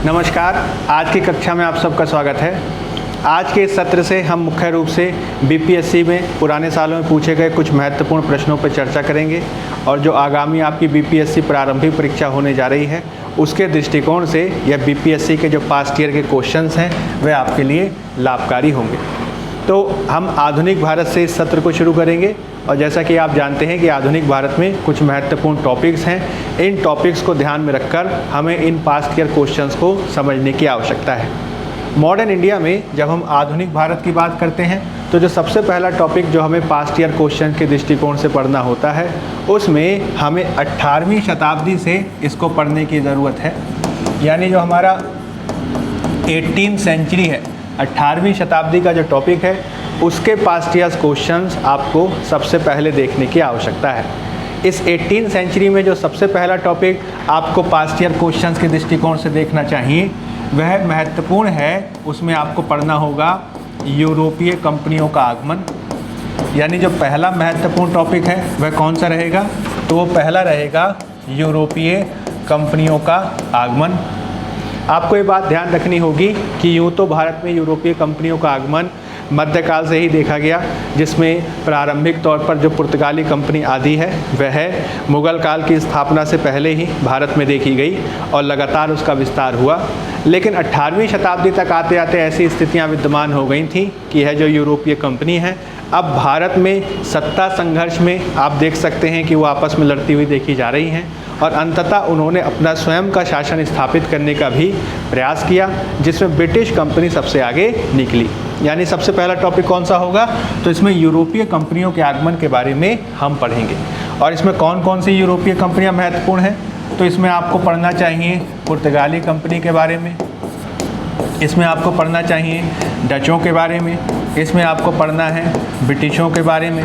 नमस्कार, आज की कक्षा में आप सबका स्वागत है। आज के इस सत्र से हम मुख्य रूप से बीपीएससी में पुराने सालों में पूछे गए कुछ महत्वपूर्ण प्रश्नों पर चर्चा करेंगे और जो आगामी आपकी बीपीएससी प्रारंभिक परीक्षा होने जा रही है उसके दृष्टिकोण से यह बीपीएससी के जो पास्ट ईयर के क्वेश्चंस हैं वह आपके लिए लाभकारी होंगे। तो हम आधुनिक भारत से इस सत्र को शुरू करेंगे और जैसा कि आप जानते हैं कि आधुनिक भारत में कुछ महत्वपूर्ण टॉपिक्स हैं। इन टॉपिक्स को ध्यान में रखकर हमें इन पास्ट ईयर क्वेश्चंस को समझने की आवश्यकता है। मॉडर्न इंडिया में जब हम आधुनिक भारत की बात करते हैं तो जो सबसे पहला टॉपिक जो हमें पास्ट ईयर क्वेश्चन के दृष्टिकोण से पढ़ना होता है उसमें हमें 18वीं शताब्दी से इसको पढ़ने की ज़रूरत है। यानी जो हमारा 18th सेंचुरी है, 18वीं शताब्दी का जो टॉपिक है उसके पास्ट ईयर क्वेश्चंस आपको सबसे पहले देखने की आवश्यकता है। इस 18th सेंचुरी में जो सबसे पहला टॉपिक आपको पास्ट ईयर क्वेश्चंस के दृष्टिकोण से देखना चाहिए वह महत्वपूर्ण है। उसमें आपको पढ़ना होगा यूरोपीय कंपनियों का आगमन। यानी जो पहला महत्वपूर्ण टॉपिक है वह कौन सा रहेगा, तो वो पहला रहेगा यूरोपीय कंपनियों का आगमन। आपको ये बात ध्यान रखनी होगी कि यूँ तो भारत में यूरोपीय कंपनियों का आगमन मध्यकाल से ही देखा गया, जिसमें प्रारंभिक तौर पर जो पुर्तगाली कंपनी आदि है वह मुग़ल काल की स्थापना से पहले ही भारत में देखी गई और लगातार उसका विस्तार हुआ। लेकिन 18वीं शताब्दी तक आते आते ऐसी स्थितियां विद्यमान हो गई थी कि यह जो यूरोपीय कंपनी है अब भारत में सत्ता संघर्ष में आप देख सकते हैं कि वो आपस में लड़ती हुई देखी जा रही हैं और अंततः उन्होंने अपना स्वयं का शासन स्थापित करने का भी प्रयास किया, जिसमें ब्रिटिश कंपनी सबसे आगे निकली। यानी सबसे पहला टॉपिक कौन सा होगा, तो इसमें यूरोपीय कंपनियों के आगमन के बारे में हम पढ़ेंगे। और इसमें कौन कौन सी यूरोपीय कंपनियां महत्वपूर्ण हैं, तो इसमें आपको पढ़ना चाहिए पुर्तगाली कंपनी के बारे में, इसमें आपको पढ़ना चाहिए डचों के बारे में, इसमें आपको पढ़ना है ब्रिटिशों के बारे में,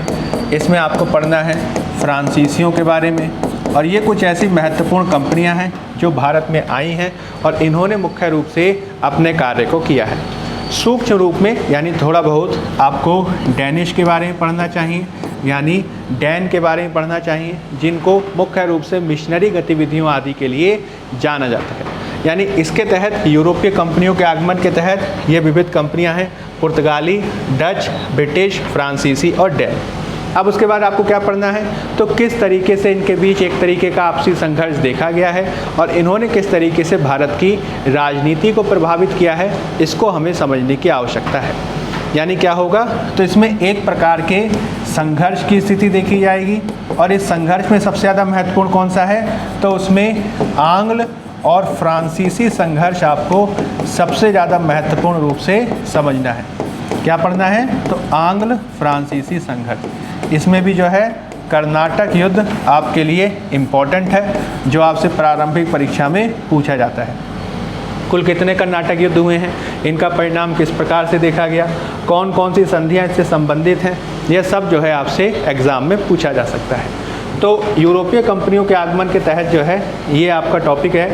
इसमें आपको पढ़ना है फ्रांसीसियों के बारे में। और ये कुछ ऐसी महत्वपूर्ण कंपनियां हैं जो भारत में आई हैं और इन्होंने मुख्य रूप से अपने कार्य को किया है। सूक्ष्म रूप में यानी थोड़ा बहुत आपको डैनिश के बारे में पढ़ना चाहिए, यानी डैन के बारे में पढ़ना चाहिए, जिनको मुख्य रूप से मिशनरी गतिविधियों आदि के लिए जाना जाता है। यानी इसके तहत यूरोपीय कंपनियों के आगमन के तहत ये विविध कंपनियां हैं, पुर्तगाली, डच, ब्रिटिश, फ्रांसीसी और डैन। अब उसके बाद आपको क्या पढ़ना है, तो किस तरीके से इनके बीच एक तरीके का आपसी संघर्ष देखा गया है और इन्होंने किस तरीके से भारत की राजनीति को प्रभावित किया है, इसको हमें समझने की आवश्यकता है। यानी क्या होगा, तो इसमें एक प्रकार के संघर्ष की स्थिति देखी जाएगी और इस संघर्ष में सबसे ज़्यादा महत्वपूर्ण कौन सा है, तो उसमें आंग्ल और फ्रांसीसी संघर्ष आपको सबसे ज़्यादा महत्वपूर्ण रूप से समझना है। क्या पढ़ना है, तो आंग्ल फ्रांसीसी संघर्ष। इसमें भी जो है कर्नाटक युद्ध आपके लिए इम्पोर्टेंट है, जो आपसे प्रारंभिक परीक्षा में पूछा जाता है। कुल कितने कर्नाटक युद्ध हुए हैं, इनका परिणाम किस प्रकार से देखा गया, कौन कौन सी संधियाँ इससे संबंधित हैं, यह सब जो है आपसे एग्ज़ाम में पूछा जा सकता है। तो यूरोपीय कंपनियों के आगमन के तहत जो है ये आपका टॉपिक है।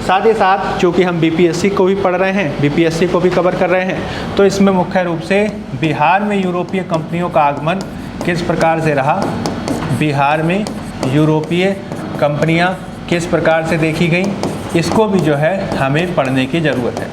साथ ही साथ चूँकि हम बीपीएससी को भी पढ़ रहे हैं, बीपीएससी को भी कवर कर रहे हैं, तो इसमें मुख्य रूप से बिहार में यूरोपीय कंपनियों का आगमन किस प्रकार से रहा, बिहार में यूरोपीय कंपनियां किस प्रकार से देखी गई, इसको भी जो है हमें पढ़ने की ज़रूरत है।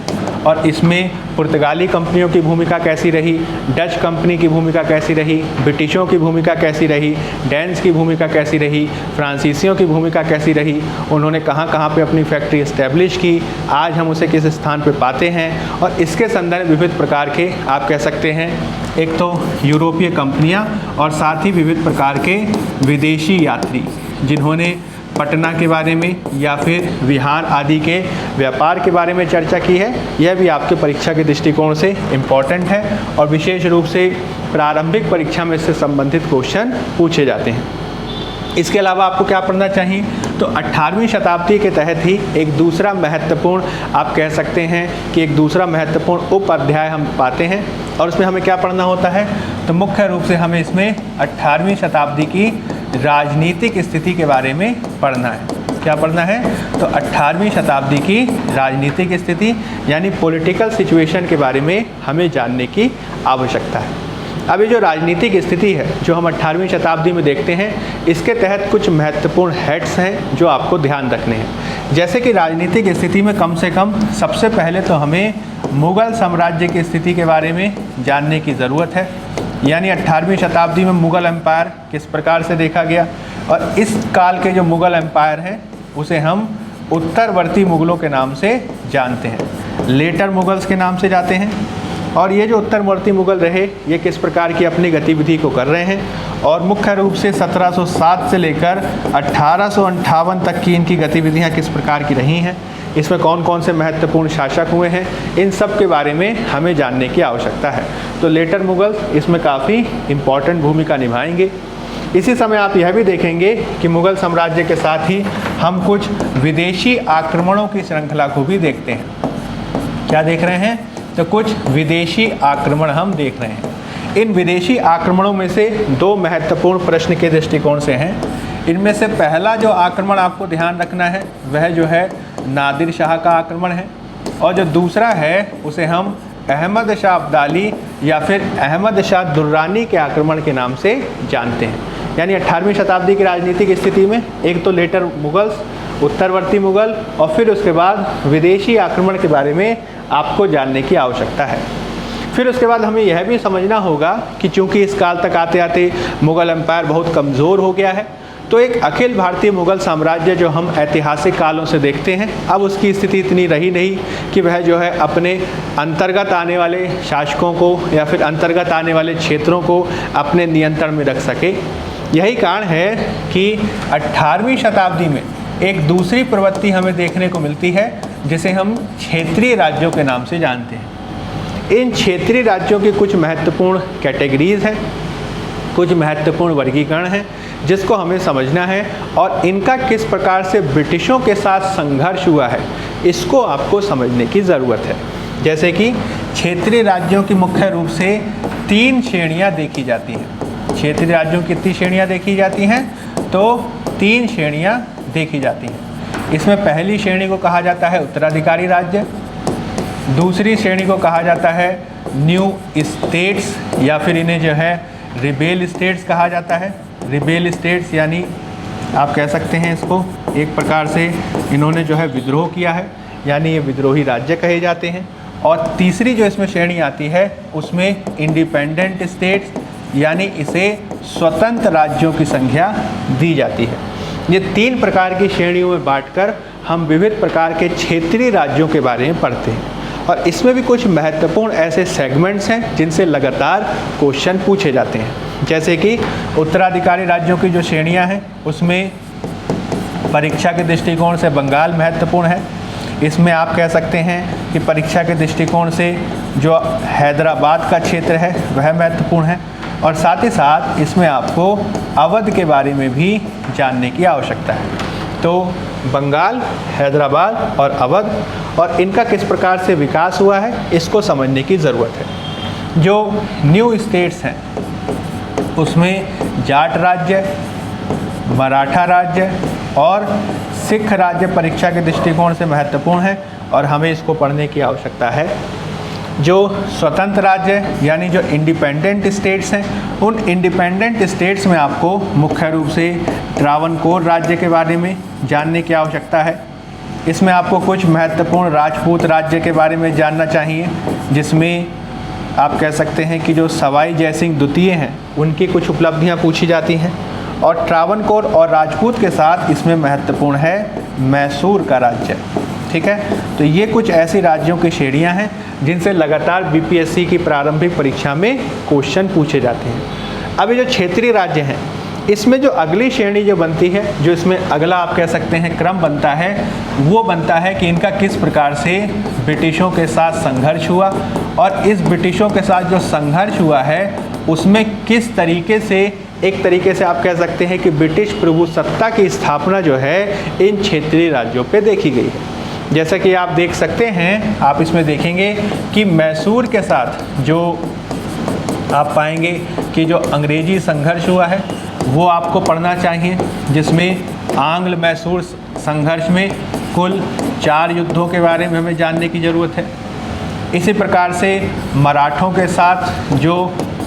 और इसमें पुर्तगाली कंपनियों की भूमिका कैसी रही, डच कंपनी की भूमिका कैसी रही, ब्रिटिशों की भूमिका कैसी रही, डैन्स की भूमिका कैसी रही, फ्रांसीसियों की भूमिका कैसी रही, उन्होंने कहाँ कहाँ पे अपनी फैक्ट्री इस्टेब्लिश की, आज हम उसे किस स्थान पे पाते हैं। और इसके संदर्भ विविध प्रकार के आप कह सकते हैं, एक तो यूरोपीय कंपनियां और साथ ही विविध प्रकार के विदेशी यात्री जिन्होंने पटना के बारे में या फिर बिहार आदि के व्यापार के बारे में चर्चा की है, यह भी आपके परीक्षा के दृष्टिकोण से इम्पॉर्टेंट है और विशेष रूप से प्रारंभिक परीक्षा में इससे संबंधित क्वेश्चन पूछे जाते हैं। इसके अलावा आपको क्या पढ़ना चाहिए, तो 18वीं शताब्दी के तहत ही एक दूसरा महत्वपूर्ण आप कह सकते हैं कि एक दूसरा महत्वपूर्ण उप अध्याय हम पाते हैं और उसमें हमें क्या पढ़ना होता है, तो मुख्य रूप से हमें इसमें 18वीं शताब्दी की राजनीतिक स्थिति के बारे में पढ़ना है। क्या पढ़ना है, तो 18वीं शताब्दी की राजनीतिक स्थिति यानी पॉलिटिकल सिचुएशन के बारे में हमें जानने की आवश्यकता है। अब ये जो राजनीतिक स्थिति है जो हम 18वीं शताब्दी में देखते हैं, इसके तहत कुछ महत्वपूर्ण हेड्स हैं जो आपको ध्यान रखने हैं। जैसे कि राजनीतिक स्थिति में कम से कम सबसे पहले तो हमें मुग़ल साम्राज्य की स्थिति के बारे में जानने की ज़रूरत है, यानी 18वीं शताब्दी में मुग़ल एम्पायर किस प्रकार से देखा गया। और इस काल के जो मुग़ल एम्पायर हैं उसे हम उत्तरवर्ती मुग़लों के नाम से जानते हैं, लेटर मुग़ल्स के नाम से जाते हैं। और ये जो उत्तरवर्ती मुग़ल रहे ये किस प्रकार की अपनी गतिविधि को कर रहे हैं, और मुख्य रूप से 1707 से लेकर 1858 तक की इनकी गतिविधियाँ किस प्रकार की रही हैं, इसमें कौन कौन से महत्वपूर्ण शासक हुए हैं, इन सब के बारे में हमें जानने की आवश्यकता है। तो लेटर मुग़ल्स इसमें काफ़ी इम्पॉर्टेंट भूमिका निभाएंगे। इसी समय आप यह भी देखेंगे कि मुग़ल साम्राज्य के साथ ही हम कुछ विदेशी आक्रमणों की श्रृंखला को भी देखते हैं। क्या देख रहे हैं? तो कुछ विदेशी आक्रमण हम देख रहे हैं। इन विदेशी आक्रमणों में से दो महत्वपूर्ण प्रश्न के दृष्टिकोण से हैं। इनमें से पहला जो आक्रमण आपको ध्यान रखना है वह जो है नादिर शाह का आक्रमण है, और जो दूसरा है उसे हम अहमद शाह अब्दाली या फिर अहमद शाह दुर्रानी के आक्रमण के नाम से जानते हैं। यानी 18वीं शताब्दी की राजनीतिक स्थिति में एक तो लेटर मुग़ल्स, उत्तरवर्ती मुग़ल, और फिर उसके बाद विदेशी आक्रमण के बारे में आपको जानने की आवश्यकता है। फिर उसके बाद हमें यह भी समझना होगा कि चूँकि इस काल तक आते आते मुग़ल एम्पायर बहुत कमज़ोर हो गया है, तो एक अखिल भारतीय मुग़ल साम्राज्य जो हम ऐतिहासिक कालों से देखते हैं, अब उसकी स्थिति इतनी रही नहीं कि वह जो है अपने अंतर्गत आने वाले शासकों को या फिर अंतर्गत आने वाले क्षेत्रों को अपने नियंत्रण में रख सके। यही कारण है कि 18वीं शताब्दी में एक दूसरी प्रवृत्ति हमें देखने को मिलती है जिसे हम क्षेत्रीय राज्यों के नाम से जानते हैं। इन क्षेत्रीय राज्यों की कुछ महत्वपूर्ण कैटेगरीज हैं, कुछ महत्वपूर्ण वर्गीकरण हैं जिसको हमें समझना है, और इनका किस प्रकार से ब्रिटिशों के साथ संघर्ष हुआ है इसको आपको समझने की ज़रूरत है। जैसे कि क्षेत्रीय राज्यों की मुख्य रूप से 3 श्रेणियाँ देखी जाती हैं। क्षेत्रीय राज्यों की कितनी श्रेणियाँ देखी जाती हैं? तो 3 श्रेणियाँ देखी जाती हैं। इसमें पहली श्रेणी को कहा जाता है उत्तराधिकारी राज्य, दूसरी श्रेणी को कहा जाता है न्यू स्टेट्स या फिर इन्हें जो है रिबेल स्टेट्स कहा जाता है। रिबेल स्टेट्स यानी आप कह सकते हैं इसको एक प्रकार से इन्होंने जो है विद्रोह किया है, यानी ये विद्रोही राज्य कहे जाते हैं। और तीसरी जो इसमें श्रेणी आती है उसमें इंडिपेंडेंट स्टेट्स, यानी इसे स्वतंत्र राज्यों की संख्या दी जाती है। ये 3 प्रकार की श्रेणियों में बांटकर हम विविध प्रकार के क्षेत्रीय राज्यों के बारे में पढ़ते हैं, और इसमें भी कुछ महत्वपूर्ण ऐसे सेगमेंट्स हैं जिनसे लगातार क्वेश्चन पूछे जाते हैं। जैसे कि उत्तराधिकारी राज्यों की जो श्रेणियां हैं उसमें परीक्षा के दृष्टिकोण से बंगाल महत्वपूर्ण है। इसमें आप कह सकते हैं कि परीक्षा के दृष्टिकोण से जो हैदराबाद का क्षेत्र है वह महत्वपूर्ण है, और साथ ही साथ इसमें आपको अवध के बारे में भी जानने की आवश्यकता है। तो बंगाल, हैदराबाद और अवध, और इनका किस प्रकार से विकास हुआ है इसको समझने की ज़रूरत है। जो न्यू स्टेट्स हैं उसमें जाट राज्य, मराठा राज्य और सिख राज्य परीक्षा के दृष्टिकोण से महत्वपूर्ण है, और हमें इसको पढ़ने की आवश्यकता है। जो स्वतंत्र राज्य यानी जो इंडिपेंडेंट स्टेट्स हैं, उन इंडिपेंडेंट स्टेट्स में आपको मुख्य रूप से त्रावणकोर राज्य के बारे में जानने की आवश्यकता है। इसमें आपको कुछ महत्वपूर्ण राजपूत राज्य के बारे में जानना चाहिए, जिसमें आप कह सकते हैं कि जो सवाई जयसिंह द्वितीय हैं उनकी कुछ उपलब्धियां पूछी जाती हैं। और त्रावणकोर और राजपूत के साथ इसमें महत्वपूर्ण है मैसूर का राज्य। ठीक है, तो ये कुछ ऐसी राज्यों की श्रेणियां हैं जिनसे लगातार बीपीएससी की प्रारंभिक परीक्षा में क्वेश्चन पूछे जाते हैं। अब ये जो क्षेत्रीय राज्य हैं इसमें जो अगली श्रेणी जो बनती है, जो इसमें अगला आप कह सकते हैं क्रम बनता है, वो बनता है कि इनका किस प्रकार से ब्रिटिशों के साथ संघर्ष हुआ, और इस ब्रिटिशों के साथ जो संघर्ष हुआ है उसमें किस तरीके से, एक तरीके से आप कह सकते हैं कि ब्रिटिश प्रभुसत्ता की स्थापना जो है इन क्षेत्रीय राज्यों पे देखी गई है। जैसा कि आप देख सकते हैं, आप इसमें देखेंगे कि मैसूर के साथ जो आप पाएंगे कि जो अंग्रेजी संघर्ष हुआ है वो आपको पढ़ना चाहिए, जिसमें आंग्ल मैसूर संघर्ष में कुल 4 युद्धों के बारे में हमें जानने की ज़रूरत है। इसी प्रकार से मराठों के साथ जो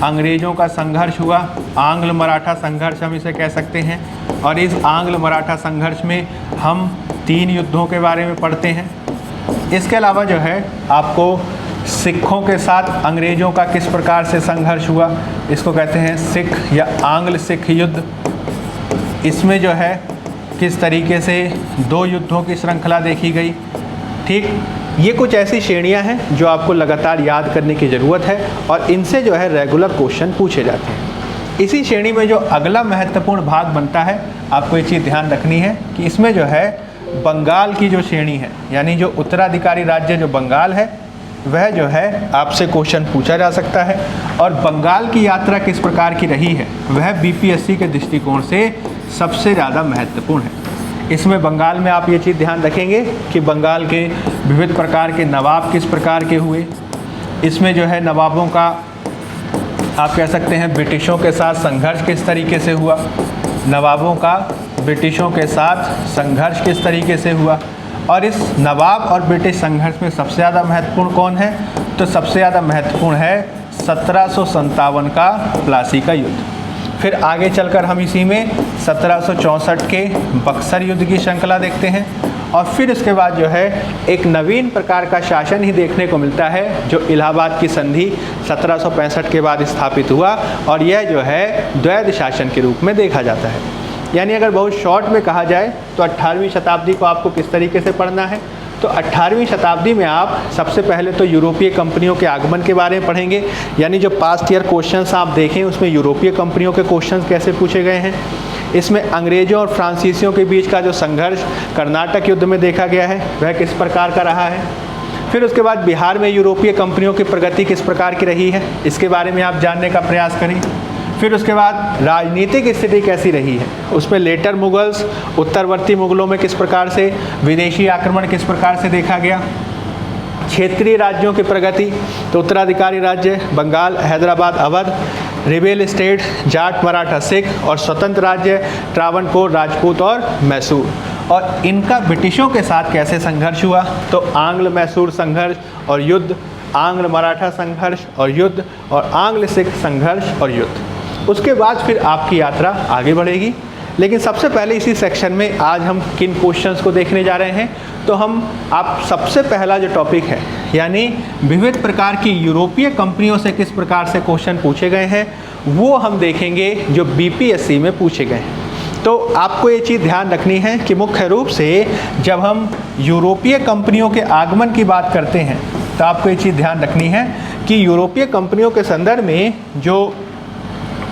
अंग्रेज़ों का संघर्ष हुआ, आंग्ल मराठा संघर्ष हम इसे कह सकते हैं। और इस आंग्ल मराठा संघर्ष में हम 3 युद्धों के बारे में पढ़ते हैं। इसके अलावा जो है आपको सिखों के साथ अंग्रेज़ों का किस प्रकार से संघर्ष हुआ, इसको कहते हैं सिख या आंग्ल सिख युद्ध। इसमें जो है किस तरीके से 2 युद्धों की श्रृंखला देखी गई। ठीक, ये कुछ ऐसी श्रेणियां हैं जो आपको लगातार याद करने की ज़रूरत है और इनसे जो है रेगुलर क्वेश्चन पूछे जाते हैं। इसी श्रेणी में जो अगला महत्वपूर्ण भाग बनता है, आपको ये चीज़ ध्यान रखनी है कि इसमें जो है बंगाल की जो श्रेणी है, यानी जो उत्तराधिकारी राज्य जो बंगाल है, वह जो है आपसे क्वेश्चन पूछा जा सकता है। और बंगाल की यात्रा किस प्रकार की रही है, वह बीपीएससी के दृष्टिकोण से सबसे ज़्यादा महत्वपूर्ण है। इसमें बंगाल में आप ये चीज़ ध्यान रखेंगे कि बंगाल के विविध प्रकार के नवाब किस प्रकार के हुए। इसमें जो है नवाबों का आप कह सकते हैं ब्रिटिशों के साथ संघर्ष किस तरीके से हुआ, नवाबों का ब्रिटिशों के साथ संघर्ष किस तरीके से हुआ। और इस नवाब और ब्रिटिश संघर्ष में सबसे ज़्यादा महत्वपूर्ण कौन है, तो सबसे ज़्यादा महत्वपूर्ण है 1757 का प्लासी का युद्ध। फिर आगे चलकर हम इसी में 1764 के बक्सर युद्ध की श्रृंखला देखते हैं। और फिर उसके बाद जो है एक नवीन प्रकार का शासन ही देखने को मिलता है, जो इलाहाबाद की संधि 1765 के बाद स्थापित हुआ और यह जो है द्वैध शासन के रूप में देखा जाता है। यानी अगर बहुत शॉर्ट में कहा जाए तो 18वीं शताब्दी को आपको किस तरीके से पढ़ना है, तो 18वीं शताब्दी में आप सबसे पहले तो यूरोपीय कंपनियों के आगमन के बारे में पढ़ेंगे। यानी जो पास्ट ईयर क्वेश्चंस आप देखें उसमें यूरोपीय कंपनियों के क्वेश्चंस कैसे पूछे गए हैं। इसमें अंग्रेज़ों और फ्रांसीसियों के बीच का जो संघर्ष कर्नाटक युद्ध में देखा गया है, वह किस प्रकार का रहा है। फिर उसके बाद बिहार में यूरोपीय कंपनियों की प्रगति किस प्रकार की रही है, इसके बारे में आप जानने का प्रयास करें। फिर उसके बाद राजनीतिक स्थिति कैसी रही है, उसमें लेटर मुगल्स, उत्तरवर्ती मुगलों में किस प्रकार से विदेशी आक्रमण किस प्रकार से देखा गया। क्षेत्रीय राज्यों की प्रगति, तो उत्तराधिकारी राज्य बंगाल, हैदराबाद, अवध, रिबेल स्टेट, जाट, मराठा, सिख और स्वतंत्र राज्य त्रावणकोर, राजपूत और मैसूर। और इनका ब्रिटिशों के साथ कैसे संघर्ष हुआ, तो आंग्ल मैसूर संघर्ष और युद्ध, आंग्ल मराठा संघर्ष और युद्ध और आंग्ल सिख संघर्ष और युद्ध। उसके बाद फिर आपकी यात्रा आगे बढ़ेगी। लेकिन सबसे पहले इसी सेक्शन में आज हम किन क्वेश्चंस को देखने जा रहे हैं, तो हम आप सबसे पहला जो टॉपिक है, यानी विविध प्रकार की यूरोपीय कंपनियों से किस प्रकार से क्वेश्चन पूछे गए हैं, वो हम देखेंगे जो बीपीएससी में पूछे गए हैं। तो आपको ये चीज़ ध्यान रखनी है कि मुख्य रूप से जब हम यूरोपीय कंपनियों के आगमन की बात करते हैं, तो आपको ये चीज़ ध्यान रखनी है कि यूरोपीय कंपनियों के संदर्भ में जो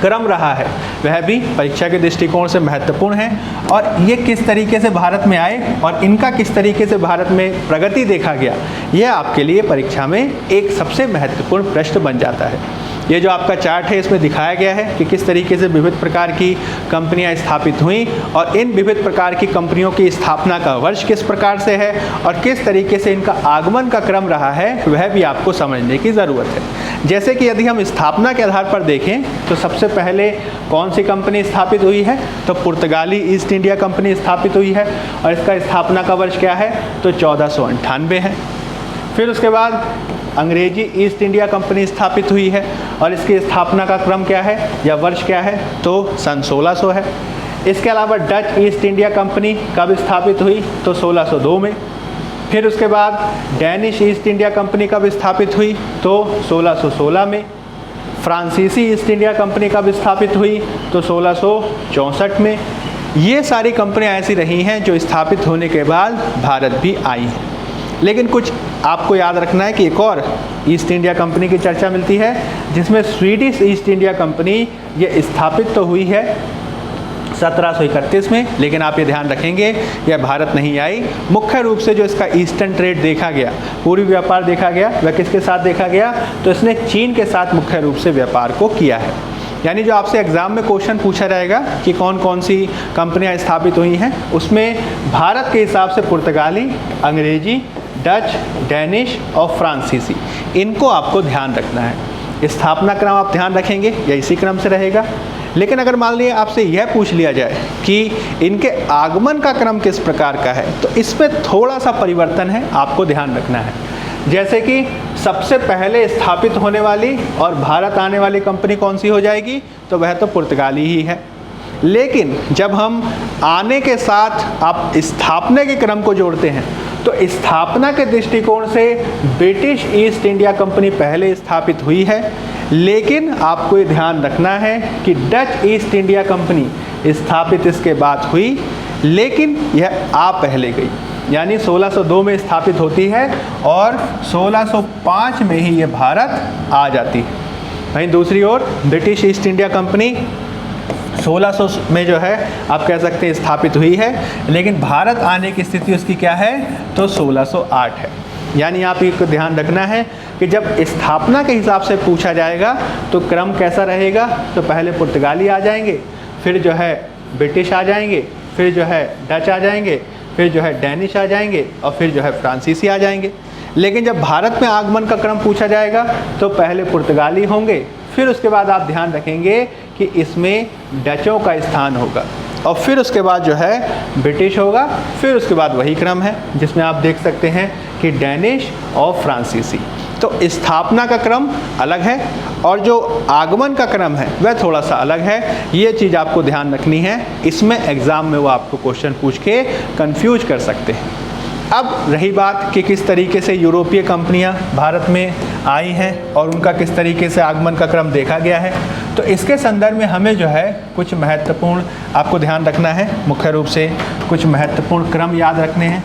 क्रम रहा है वह भी परीक्षा के दृष्टिकोण से महत्वपूर्ण है। और ये किस तरीके से भारत में आए और इनका किस तरीके से भारत में प्रगति देखा गया, यह आपके लिए परीक्षा में एक सबसे महत्वपूर्ण प्रश्न बन जाता है। ये जो आपका चार्ट है इसमें दिखाया गया है कि किस तरीके से विविध प्रकार की कंपनियां स्थापित हुई और इन विविध प्रकार की कंपनियों की स्थापना का वर्ष किस प्रकार से है और किस तरीके से इनका आगमन का क्रम रहा है, वह भी आपको समझने की ज़रूरत है। जैसे कि यदि हम स्थापना के आधार पर देखें तो सबसे पहले कौन सी कंपनी स्थापित हुई है, तो पुर्तगाली ईस्ट इंडिया कंपनी स्थापित हुई है और इसका स्थापना का वर्ष क्या है, तो 1498 है। फिर उसके बाद अंग्रेजी ईस्ट इंडिया कंपनी स्थापित हुई है और इसकी स्थापना का क्रम क्या है या वर्ष क्या है, तो सन 1600 है। इसके अलावा डच ईस्ट इंडिया कंपनी कब स्थापित हुई, तो 1602 में। फिर उसके बाद डैनिश ईस्ट इंडिया कंपनी कब स्थापित हुई, तो 1616 में। फ्रांसीसी ईस्ट इंडिया कंपनी कब स्थापित हुई, तो 1664 में। ये सारी कंपनियां ऐसी रही हैं जो स्थापित होने के बाद भारत भी आई हैं। लेकिन कुछ आपको याद रखना है कि एक और ईस्ट इंडिया कंपनी की चर्चा मिलती है जिसमें स्वीडिश ईस्ट इंडिया कंपनी ये स्थापित तो हुई है 1731 में, लेकिन आप ये ध्यान रखेंगे यह भारत नहीं आई। मुख्य रूप से जो इसका ईस्टर्न ट्रेड देखा गया, पूर्वी व्यापार देखा गया, वह किसके साथ देखा गया, तो इसने चीन के साथ मुख्य रूप से व्यापार को किया है। यानी जो आपसे एग्जाम में क्वेश्चन पूछा जाएगा कि कौन कौन सी कंपनियां स्थापित हुई हैं, उसमें भारत के हिसाब से पुर्तगाली, अंग्रेजी, डच, डैनिश और फ्रांसीसी, इनको आपको ध्यान रखना है। स्थापना क्रम आप ध्यान रखेंगे या इसी क्रम से रहेगा। लेकिन अगर मान लीजिए आपसे यह पूछ लिया जाए कि इनके आगमन का क्रम किस प्रकार का है, तो इसमें थोड़ा सा परिवर्तन है, आपको ध्यान रखना है। जैसे कि सबसे पहले स्थापित होने वाली और भारत आने वाली कंपनी कौन सी हो जाएगी? तो वह तो पुर्तगाली ही है। लेकिन जब हम आने के साथ आप स्थापना के क्रम को जोड़ते हैं तो स्थापना के दृष्टिकोण से ब्रिटिश ईस्ट इंडिया कंपनी पहले स्थापित हुई है, लेकिन आपको ये ध्यान रखना है कि डच ईस्ट इंडिया कंपनी स्थापित इसके बाद हुई, लेकिन यह आ पहले गई, यानी 1602 में स्थापित होती है और 1605 में ही ये भारत आ जाती है। वहीं दूसरी ओर ब्रिटिश ईस्ट इंडिया कंपनी 1600 में जो है आप कह सकते हैं स्थापित हुई है, लेकिन भारत आने की स्थिति उसकी क्या है? तो 1608 है। यानी आप एक ध्यान रखना है कि जब स्थापना के हिसाब से पूछा जाएगा तो क्रम कैसा रहेगा? तो पहले पुर्तगाली आ जाएंगे, फिर जो है ब्रिटिश आ जाएंगे, फिर जो है डच आ जाएंगे, फिर जो है डैनिश आ जाएंगे और फिर जो है फ्रांसीसी आ जाएंगे। लेकिन जब भारत में आगमन का क्रम पूछा जाएगा तो पहले पुर्तगाली होंगे, फिर उसके बाद आप ध्यान रखेंगे कि इसमें डचों का स्थान होगा और फिर उसके बाद जो है ब्रिटिश होगा, फिर उसके बाद वही क्रम है जिसमें आप देख सकते हैं कि डैनिश और फ्रांसीसी। तो स्थापना का क्रम अलग है और जो आगमन का क्रम है वह थोड़ा सा अलग है। ये चीज़ आपको ध्यान रखनी है, इसमें एग्ज़ाम में वो आपको क्वेश्चन पूछ के कंफ्यूज कर सकते हैं। अब रही बात कि किस तरीके से यूरोपीय कंपनियां भारत में आई हैं और उनका किस तरीके से आगमन का क्रम देखा गया है, तो इसके संदर्भ में हमें जो है कुछ महत्वपूर्ण आपको ध्यान रखना है। मुख्य रूप से कुछ महत्वपूर्ण क्रम याद रखने हैं,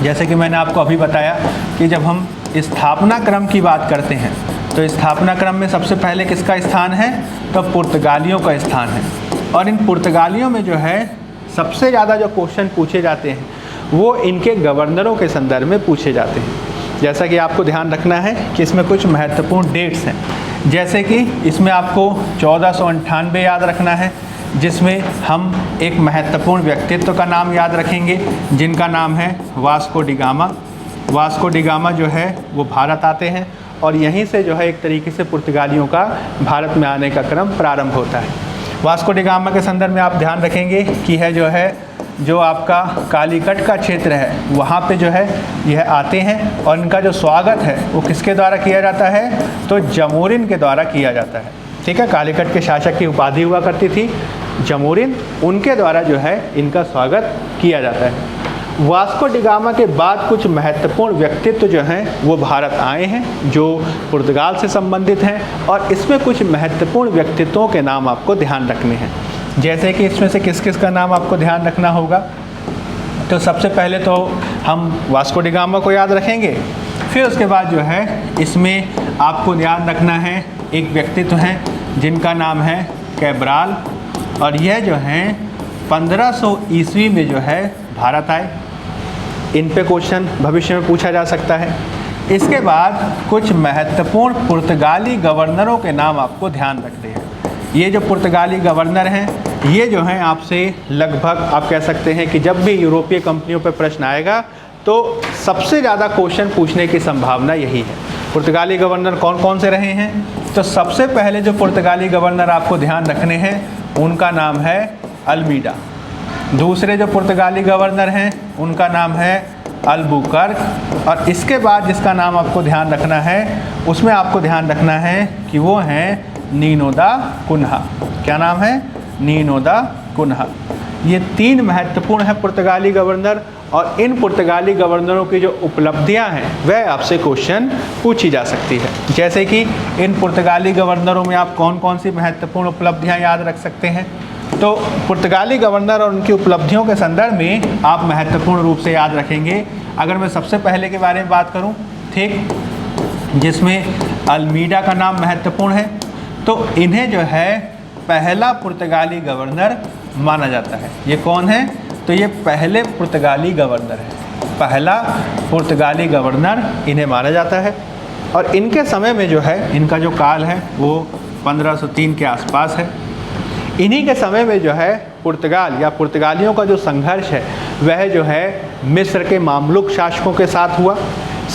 जैसे कि मैंने आपको अभी बताया कि जब हम स्थापना क्रम की बात करते हैं तो स्थापना क्रम में सबसे पहले किसका स्थान है? तो पुर्तगालियों का स्थान है। और इन पुर्तगालियों में जो है सबसे ज़्यादा जो क्वेश्चन पूछे जाते हैं वो इनके गवर्नरों के संदर्भ में पूछे जाते हैं। जैसा कि आपको ध्यान रखना है कि इसमें कुछ महत्वपूर्ण डेट्स हैं, जैसे कि इसमें आपको 1498 याद रखना है, जिसमें हम एक महत्वपूर्ण व्यक्तित्व का नाम याद रखेंगे जिनका नाम है Vasco D gamma. Vasco D gamma जो है वो भारत आते हैं और यहीं से जो है एक तरीके से पुर्तगालियों का भारत में आने का क्रम प्रारंभ होता है। वास्को डी गामा के संदर्भ में आप ध्यान रखेंगे कि जो आपका कालीकट का क्षेत्र है वहाँ पे जो है यह आते हैं और इनका जो स्वागत है वो किसके द्वारा किया जाता है? तो जमोरिन के द्वारा किया जाता है। ठीक है, कालीकट के शासक की उपाधि हुआ करती थी जमोरिन, उनके द्वारा जो है इनका स्वागत किया जाता है। वास्को डी गामा के बाद कुछ महत्वपूर्ण व्यक्तित्व जो हैं वो भारत आए हैं जो पुर्तगाल से संबंधित हैं और इसमें कुछ महत्वपूर्ण व्यक्तित्वों के नाम आपको ध्यान रखने हैं। जैसे कि इसमें से किस किस का नाम आपको ध्यान रखना होगा? तो सबसे पहले तो हम वास्को डी गामा को याद रखेंगे, फिर उसके बाद जो है इसमें आपको ध्यान रखना है एक व्यक्तित्व हैं जिनका नाम है कैब्राल और यह जो हैं 1500 ईस्वी में जो है भारत आए। इन पे क्वेश्चन भविष्य में पूछा जा सकता है। इसके बाद कुछ महत्वपूर्ण पुर्तगाली गवर्नरों के नाम आपको ध्यान रखते हैं। ये जो पुर्तगाली गवर्नर हैं ये जो हैं आपसे लगभग आप कह सकते हैं कि जब भी यूरोपीय कंपनियों पर प्रश्न आएगा तो सबसे ज़्यादा क्वेश्चन पूछने की संभावना यही है। पुर्तगाली गवर्नर कौन कौन से रहे हैं? तो सबसे पहले जो पुर्तगाली गवर्नर आपको ध्यान रखने हैं उनका नाम है अल्मीडा। दूसरे जो पुर्तगाली गवर्नर हैं उनका नाम है अल्बुकर्क और इसके बाद जिसका नाम आपको ध्यान रखना है उसमें आपको ध्यान रखना है कि वो हैं नीनो दा कुन्हा। क्या नाम है? नीनो दा कुन्हा। ये तीन महत्वपूर्ण हैं पुर्तगाली गवर्नर और इन पुर्तगाली गवर्नरों की जो उपलब्धियां हैं वह आपसे क्वेश्चन पूछी जा सकती है। जैसे कि इन पुर्तगाली गवर्नरों में आप कौन कौन सी महत्वपूर्ण उपलब्धियां याद रख सकते हैं? तो पुर्तगाली गवर्नर और उनकी उपलब्धियों के संदर्भ में आप महत्वपूर्ण रूप से याद रखेंगे। अगर मैं सबसे पहले के बारे में बात करूं, ठीक, जिसमें अल्मीडा का नाम महत्वपूर्ण है, तो इन्हें जो है पहला पुर्तगाली गवर्नर माना जाता है। ये कौन है? तो ये पहले पुर्तगाली गवर्नर है। पहला पुर्तगाली गवर्नर इन्हें माना जाता है और इनके समय में जो है इनका जो काल है वो 1503 के आसपास है। इन्हीं के समय में जो है पुर्तगाल या पुर्तगालियों का जो संघर्ष है वह जो है मिस्र के मामलुक शासकों के साथ हुआ।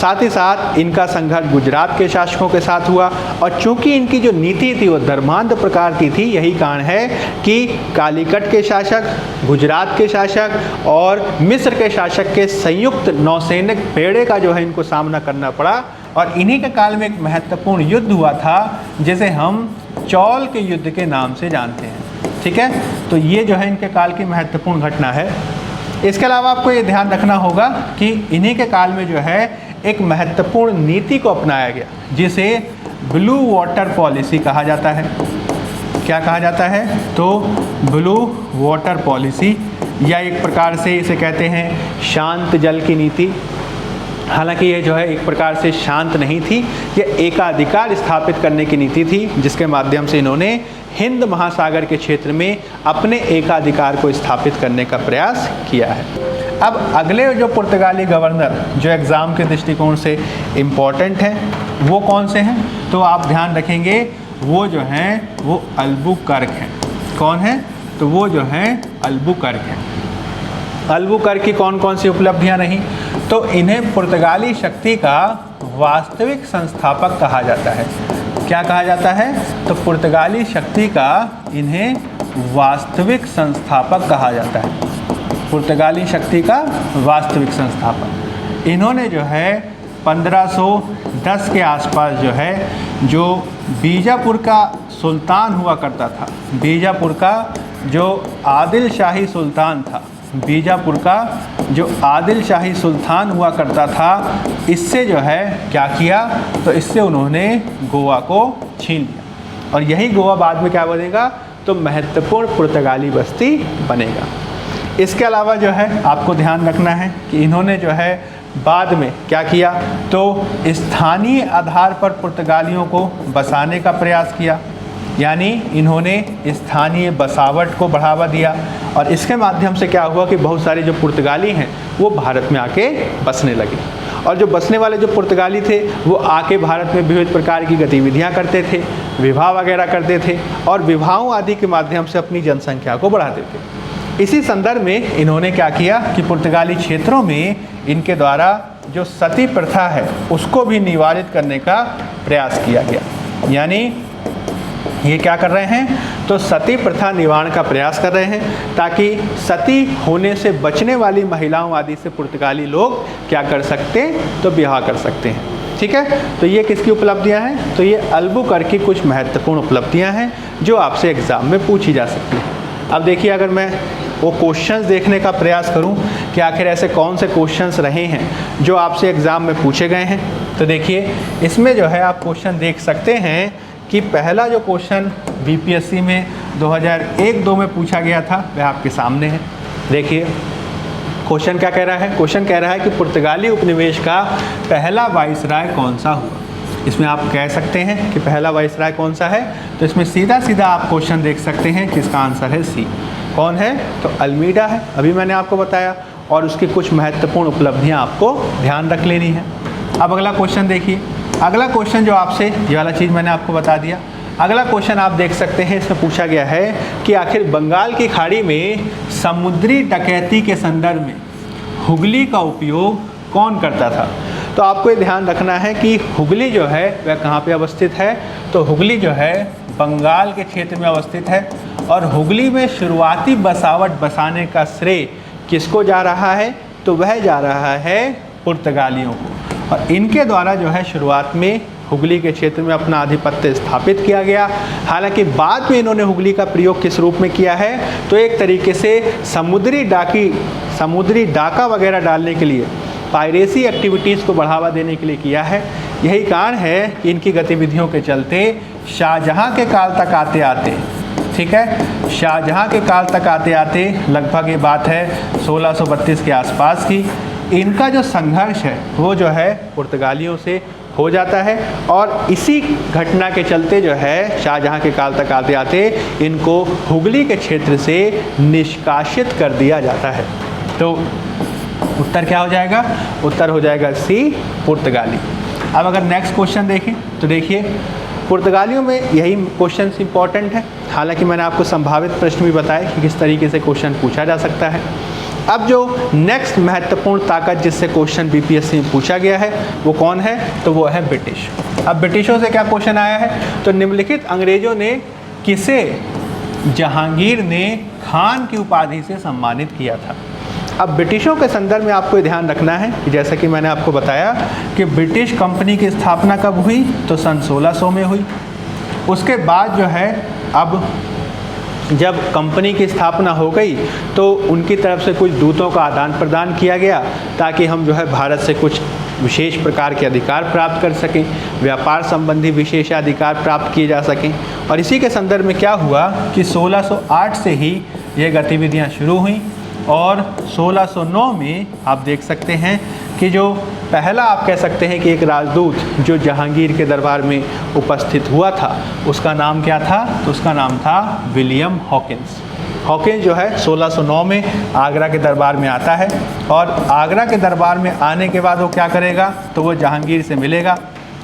साथ ही साथ इनका संघर्ष गुजरात के शासकों के साथ हुआ, और चूंकि इनकी जो नीति थी वो धर्मांध प्रकार की थी, यही कारण है कि कालीकट के शासक, गुजरात के शासक और मिस्र के शासक के संयुक्त नौसैनिक बेड़े का जो है इनको सामना करना पड़ा। और इन्हीं के काल में एक महत्वपूर्ण युद्ध हुआ था जिसे हम चौल के युद्ध के नाम से जानते हैं। ठीक है, तो ये जो है इनके काल की महत्वपूर्ण घटना है। इसके अलावा आपको ये ध्यान रखना होगा कि इन्हीं के काल में जो है एक महत्वपूर्ण नीति को अपनाया गया जिसे ब्लू वाटर पॉलिसी कहा जाता है। क्या कहा जाता है? तो ब्लू वाटर पॉलिसी, या एक प्रकार से इसे कहते हैं शांत जल की नीति। हालांकि ये जो है एक प्रकार से शांत नहीं थी, ये एकाधिकार स्थापित करने की नीति थी जिसके माध्यम से इन्होंने हिंद महासागर के क्षेत्र में अपने एकाधिकार को स्थापित करने का प्रयास किया है। अब अगले जो पुर्तगाली गवर्नर जो एग्ज़ाम के दृष्टिकोण से इम्पॉर्टेंट हैं वो कौन से हैं? तो आप ध्यान रखेंगे वो जो हैं वो अल्बुकर्क हैं। कौन है? तो वो जो हैं अल्बुकर्क हैं। अल्बुकर्क की कौन कौन सी उपलब्धियां रहीं? तो इन्हें पुर्तगाली शक्ति का वास्तविक संस्थापक कहा जाता है। क्या कहा जाता है? तो पुर्तगाली शक्ति का इन्हें वास्तविक संस्थापक कहा जाता है। पुर्तगाली शक्ति का वास्तविक संस्थापक। इन्होंने जो है 1510 के आसपास जो है जो बीजापुर का सुल्तान हुआ करता था, बीजापुर का जो आदिल शाही सुल्तान था, बीजापुर का जो आदिल शाही सुल्तान हुआ करता था, इससे जो है क्या किया? तो इससे उन्होंने गोवा को छीन लिया, और यही गोवा बाद में क्या बनेगा? तो महत्वपूर्ण पुर्तगाली बस्ती बनेगा। इसके अलावा जो है आपको ध्यान रखना है कि इन्होंने जो है बाद में क्या किया? तो स्थानीय आधार पर पुर्तगालियों को बसाने का प्रयास किया, यानी इन्होंने स्थानीय बसावट को बढ़ावा दिया, और इसके माध्यम से क्या हुआ कि बहुत सारे जो पुर्तगाली हैं वो भारत में आके बसने लगे, और जो बसने वाले जो पुर्तगाली थे वो आके भारत में विविध प्रकार की गतिविधियां करते थे, विवाह वगैरह करते थे, और विवाहों आदि के माध्यम से अपनी जनसंख्या को बढ़ाते थे। इसी संदर्भ में इन्होंने क्या किया कि पुर्तगाली क्षेत्रों में इनके द्वारा जो सती प्रथा है उसको भी निवारित करने का प्रयास किया गया। यानी ये क्या कर रहे हैं? तो सती प्रथा निवारण का प्रयास कर रहे हैं ताकि सती होने से बचने वाली महिलाओं आदि से पुर्तगाली लोग क्या कर सकते हैं? तो विवाह कर सकते हैं। ठीक है, तो ये किसकी उपलब्धियां हैं? तो ये अल्बुकर्क की कुछ महत्वपूर्ण उपलब्धियां हैं जो आपसे एग्ज़ाम में पूछी जा सकती हैं। अब देखिए, अगर मैं वो क्वेश्चंस देखने का प्रयास करूं कि आखिर ऐसे कौन से क्वेश्चंस रहे हैं जो आपसे एग्ज़ाम में पूछे गए हैं, तो देखिए इसमें जो है आप क्वेश्चन देख सकते हैं कि पहला जो क्वेश्चन बीपीएससी में 2001-2 में पूछा गया था वह आपके सामने है। देखिए क्वेश्चन क्या कह रहा है? क्वेश्चन कह रहा है कि पुर्तगाली उपनिवेश का पहला वाइसराय कौन सा हुआ। इसमें आप कह सकते हैं कि पहला वाइसराय कौन सा है, तो इसमें सीधा सीधा आप क्वेश्चन देख सकते हैं कि इसका आंसर है सी। कौन है? तो अल्मीडा है, अभी मैंने आपको बताया, और उसकी कुछ महत्वपूर्ण उपलब्धियां आपको ध्यान रख लेनी है। अब अगला क्वेश्चन देखिए। अगला क्वेश्चन जो आपसे, ये वाला चीज़ मैंने आपको बता दिया। अगला क्वेश्चन आप देख सकते हैं, इसमें पूछा गया है कि आखिर बंगाल की खाड़ी में समुद्री डकैती के संदर्भ में हुगली का उपयोग कौन करता था। तो आपको ये ध्यान रखना है कि हुगली जो है वह कहाँ पे अवस्थित है, तो हुगली जो है बंगाल के क्षेत्र में अवस्थित है, और हुगली में शुरुआती बसावट बसाने का श्रेय किसको जा रहा है, तो वह जा रहा है पुर्तगालियों को, और इनके द्वारा जो है शुरुआत में हुगली के क्षेत्र में अपना आधिपत्य स्थापित किया गया। हालांकि बाद में इन्होंने हुगली का प्रयोग किस रूप में किया है, तो एक तरीके से समुद्री डाका वगैरह डालने के लिए, पायरेसी एक्टिविटीज़ को बढ़ावा देने के लिए किया है। यही कारण है कि इनकी गतिविधियों के चलते शाहजहाँ के काल तक आते आते, ठीक है, शाहजहाँ के काल तक आते आते लगभग ये बात है 1632 के आसपास की, इनका जो संघर्ष है वो जो है पुर्तगालियों से हो जाता है, और इसी घटना के चलते जो है शाहजहाँ के काल तक आते आते इनको हुगली के क्षेत्र से निष्कासित कर दिया जाता है। तो उत्तर क्या हो जाएगा? उत्तर हो जाएगा सी, पुर्तगाली। अब अगर नेक्स्ट क्वेश्चन देखें तो देखिए पुर्तगालियों में यही क्वेश्चन इंपॉर्टेंट है। हालांकि मैंने आपको संभावित प्रश्न भी बताए कि किस तरीके से क्वेश्चन पूछा जा सकता है। अब जो नेक्स्ट महत्वपूर्ण ताकत जिससे क्वेश्चन बीपीएससी में पूछा गया है वो कौन है, तो वो है ब्रिटिश। अब ब्रिटिशों से क्या क्वेश्चन आया है, तो निम्नलिखित अंग्रेजों ने किसे जहांगीर ने खान की उपाधि से सम्मानित किया था। अब ब्रिटिशों के संदर्भ में आपको ध्यान रखना है कि जैसा कि मैंने आपको बताया कि ब्रिटिश कंपनी की स्थापना कब हुई, तो सन 1600 में हुई। उसके बाद जो है अब जब कंपनी की स्थापना हो गई तो उनकी तरफ से कुछ दूतों का आदान प्रदान किया गया ताकि हम जो है भारत से कुछ विशेष प्रकार के अधिकार प्राप्त कर सकें, व्यापार संबंधी विशेष अधिकार प्राप्त किए जा सकें। और इसी के संदर्भ में क्या हुआ कि 1608 से ही ये गतिविधियां शुरू हुई और 1609 में आप देख सकते हैं कि जो पहला आप कह सकते हैं कि एक राजदूत जो जहांगीर के दरबार में उपस्थित हुआ था उसका नाम क्या था, तो उसका नाम था विलियम हॉकिंस। हॉकिंस जो है 1609 में आगरा के दरबार में आता है और आगरा के दरबार में आने के बाद वो क्या करेगा, तो वो जहांगीर से मिलेगा।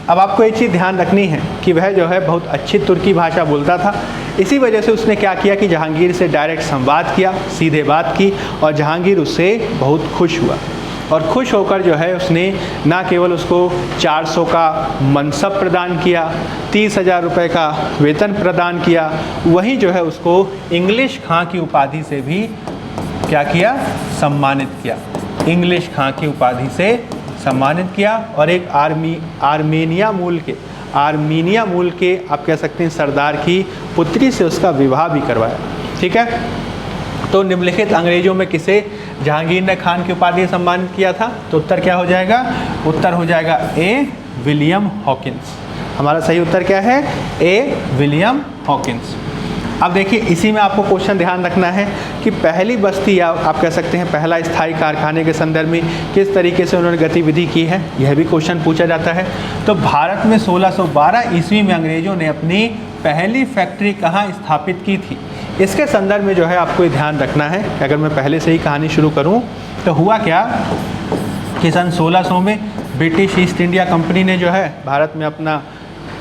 अब आपको एक चीज़ ध्यान रखनी है कि वह जो है बहुत अच्छी तुर्की भाषा बोलता था, इसी वजह से उसने क्या किया कि जहांगीर से डायरेक्ट संवाद किया, सीधे बात की और जहांगीर उससे बहुत खुश हुआ। और खुश होकर जो है उसने ना केवल उसको 400 का मनसब प्रदान किया, 30,000 रुपये का वेतन प्रदान किया, वहीं जो है उसको इंग्लिश खां की उपाधि से भी क्या किया, सम्मानित किया। इंग्लिश खां की उपाधि से सम्मानित किया और एक आर्मेनिया मूल के आप कह सकते हैं सरदार की पुत्री से उसका विवाह भी करवाया। ठीक है, तो निम्नलिखित अंग्रेजों में किसे जहांगीर ने खान की उपाधि से सम्मानित किया था, तो उत्तर क्या हो जाएगा, उत्तर हो जाएगा ए विलियम हॉकिंस। हमारा सही उत्तर क्या है, ए विलियम हॉकिंस। अब देखिए इसी में आपको क्वेश्चन ध्यान रखना है कि पहली बस्ती या आप कह सकते हैं पहला स्थायी कारखाने के संदर्भ में किस तरीके से उन्होंने गतिविधि की है, यह भी क्वेश्चन पूछा जाता है। तो भारत में 1612 ईस्वी में अंग्रेजों ने अपनी पहली फैक्ट्री कहाँ स्थापित की थी, इसके संदर्भ में जो है आपको ध्यान रखना है कि अगर मैं पहले से ही कहानी शुरू करूं तो हुआ क्या कि सन 1600 में ब्रिटिश ईस्ट इंडिया कंपनी ने जो है भारत में अपना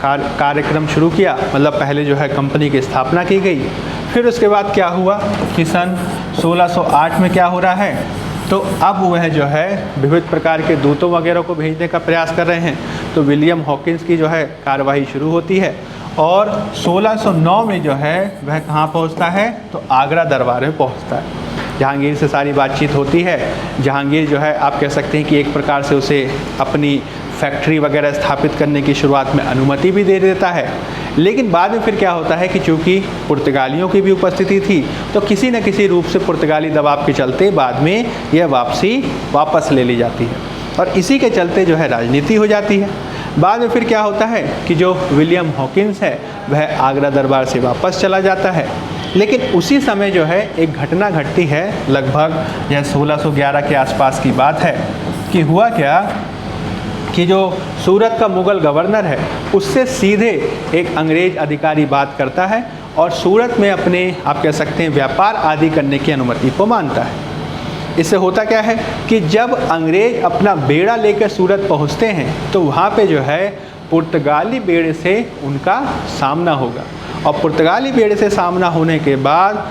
कार्यक्रम शुरू किया, मतलब पहले जो है कंपनी की स्थापना की गई। फिर उसके बाद क्या हुआ कि सन 1608 में क्या हो रहा है, तो अब वह जो है विविध प्रकार के दूतों वगैरह को भेजने का प्रयास कर रहे हैं। तो विलियम हॉकिंस की जो है कार्यवाही शुरू होती है और 1609 में जो है वह कहाँ पहुँचता है, तो आगरा दरबार में पहुँचता है। जहांगीर से सारी बातचीत होती है। जहांगीर जो है आप कह सकते हैं कि एक प्रकार से उसे अपनी फैक्ट्री वगैरह स्थापित करने की शुरुआत में अनुमति भी दे देता है, लेकिन बाद में फिर क्या होता है कि चूँकि पुर्तगालियों की भी उपस्थिति थी तो किसी न किसी रूप से पुर्तगाली दबाव के चलते बाद में यह वापस ले ली जाती है और इसी के चलते जो है राजनीति हो जाती है। बाद में फिर क्या होता है कि जो विलियम हॉकिंस है वह आगरा दरबार से वापस चला जाता है, लेकिन उसी समय जो है एक घटना घटती है, लगभग यह 1611 के आसपास की बात है कि हुआ क्या कि जो सूरत का मुग़ल गवर्नर है उससे सीधे एक अंग्रेज अधिकारी बात करता है और सूरत में अपने आप कह सकते हैं व्यापार आदि करने की अनुमति को मानता है। इससे होता क्या है कि जब अंग्रेज अपना बेड़ा लेकर सूरत पहुंचते हैं तो वहाँ पे जो है पुर्तगाली बेड़े से उनका सामना होगा और पुर्तगाली बेड़े से सामना होने के बाद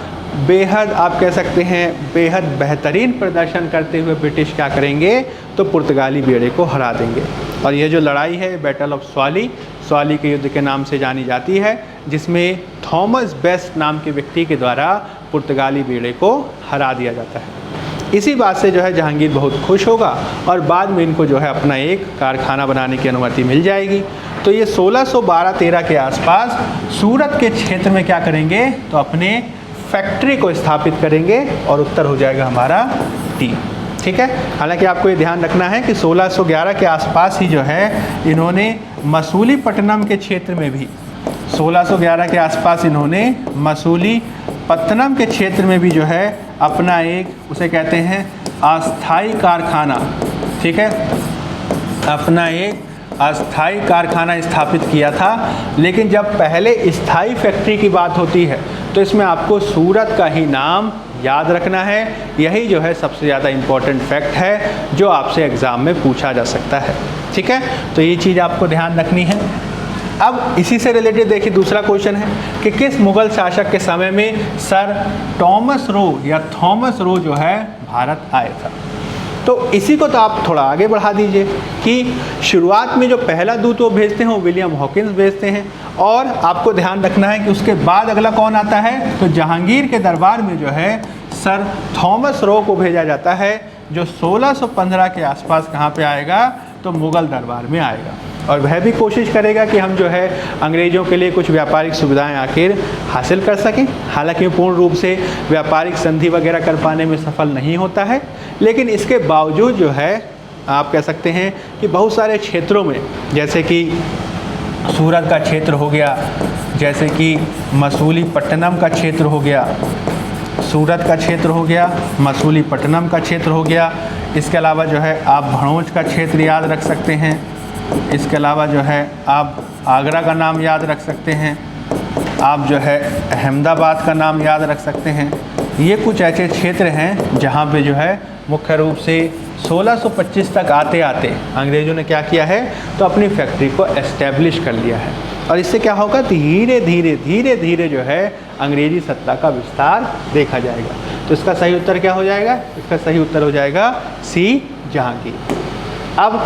बेहद आप कह सकते हैं बेहद बेहतरीन प्रदर्शन करते हुए ब्रिटिश क्या करेंगे, तो पुर्तगाली बेड़े को हरा देंगे। और यह जो लड़ाई है बैटल ऑफ स्वाली के युद्ध के नाम से जानी जाती है, जिसमें थॉमस बेस्ट नाम के व्यक्ति के द्वारा पुर्तगाली बेड़े को हरा दिया जाता है। इसी बात से जो है जहांगीर बहुत खुश होगा और बाद में इनको जो है अपना एक कारखाना बनाने की अनुमति मिल जाएगी। तो ये 1612-13 के आसपास सूरत के क्षेत्र में क्या करेंगे, तो अपने फैक्ट्री को स्थापित करेंगे और उत्तर हो जाएगा हमारा टी। ठीक है, हालांकि आपको ये ध्यान रखना है कि 1611 के आसपास ही जो है इन्होंने मसूलीपट्टनम के क्षेत्र में भी 1611 के आसपास इन्होंने मसूलीपट्टनम के क्षेत्र में भी जो है अपना एक उसे कहते हैं अस्थाई कारखाना, ठीक है, अपना एक अस्थाई कारखाना स्थापित किया था। लेकिन जब पहले स्थाई फैक्ट्री की बात होती है तो इसमें आपको सूरत का ही नाम याद रखना है। यही जो है सबसे ज़्यादा इम्पॉर्टेंट फैक्ट है जो आपसे एग्ज़ाम में पूछा जा सकता है। ठीक है, तो ये चीज़ आपको ध्यान रखनी है। अब इसी से रिलेटेड देखिए दूसरा क्वेश्चन है कि किस मुगल शासक के समय में सर थॉमस रो जो है भारत आए था। तो इसी को तो आप थोड़ा आगे बढ़ा दीजिए कि शुरुआत में जो पहला दूत वो भेजते हैं वो विलियम हॉकिंस भेजते हैं, और आपको ध्यान रखना है कि उसके बाद अगला कौन आता है, तो जहांगीर के दरबार में जो है सर थॉमस रो को भेजा जाता है, जो 1615 के आसपास कहाँ पे आएगा, तो मुग़ल दरबार में आएगा। और वह भी कोशिश करेगा कि हम जो है अंग्रेज़ों के लिए कुछ व्यापारिक सुविधाएं आखिर हासिल कर सकें। हालांकि पूर्ण रूप से व्यापारिक संधि वगैरह कर पाने में सफल नहीं होता है, लेकिन इसके बावजूद जो है आप कह सकते हैं कि बहुत सारे क्षेत्रों में, जैसे कि सूरत का क्षेत्र हो गया, जैसे कि मसूलीपट्टनम का क्षेत्र हो गया, सूरत का क्षेत्र हो गया, मसूलीपट्टनम का क्षेत्र हो गया, इसके अलावा जो है आप भड़ोच का क्षेत्र याद रख सकते हैं, इसके अलावा जो है आप आगरा का नाम याद रख सकते हैं, आप जो है अहमदाबाद का नाम याद रख सकते हैं। ये कुछ ऐसे क्षेत्र हैं जहाँ पे जो है मुख्य रूप से 1625 तक आते आते अंग्रेज़ों ने क्या किया है, तो अपनी फैक्ट्री को एस्टेब्लिश कर लिया है। और इससे क्या होगा, धीरे धीरे जो है अंग्रेज़ी सत्ता का विस्तार देखा जाएगा। तो इसका सही उत्तर क्या हो जाएगा, इसका सही उत्तर हो जाएगा सी, जहांगीर। अब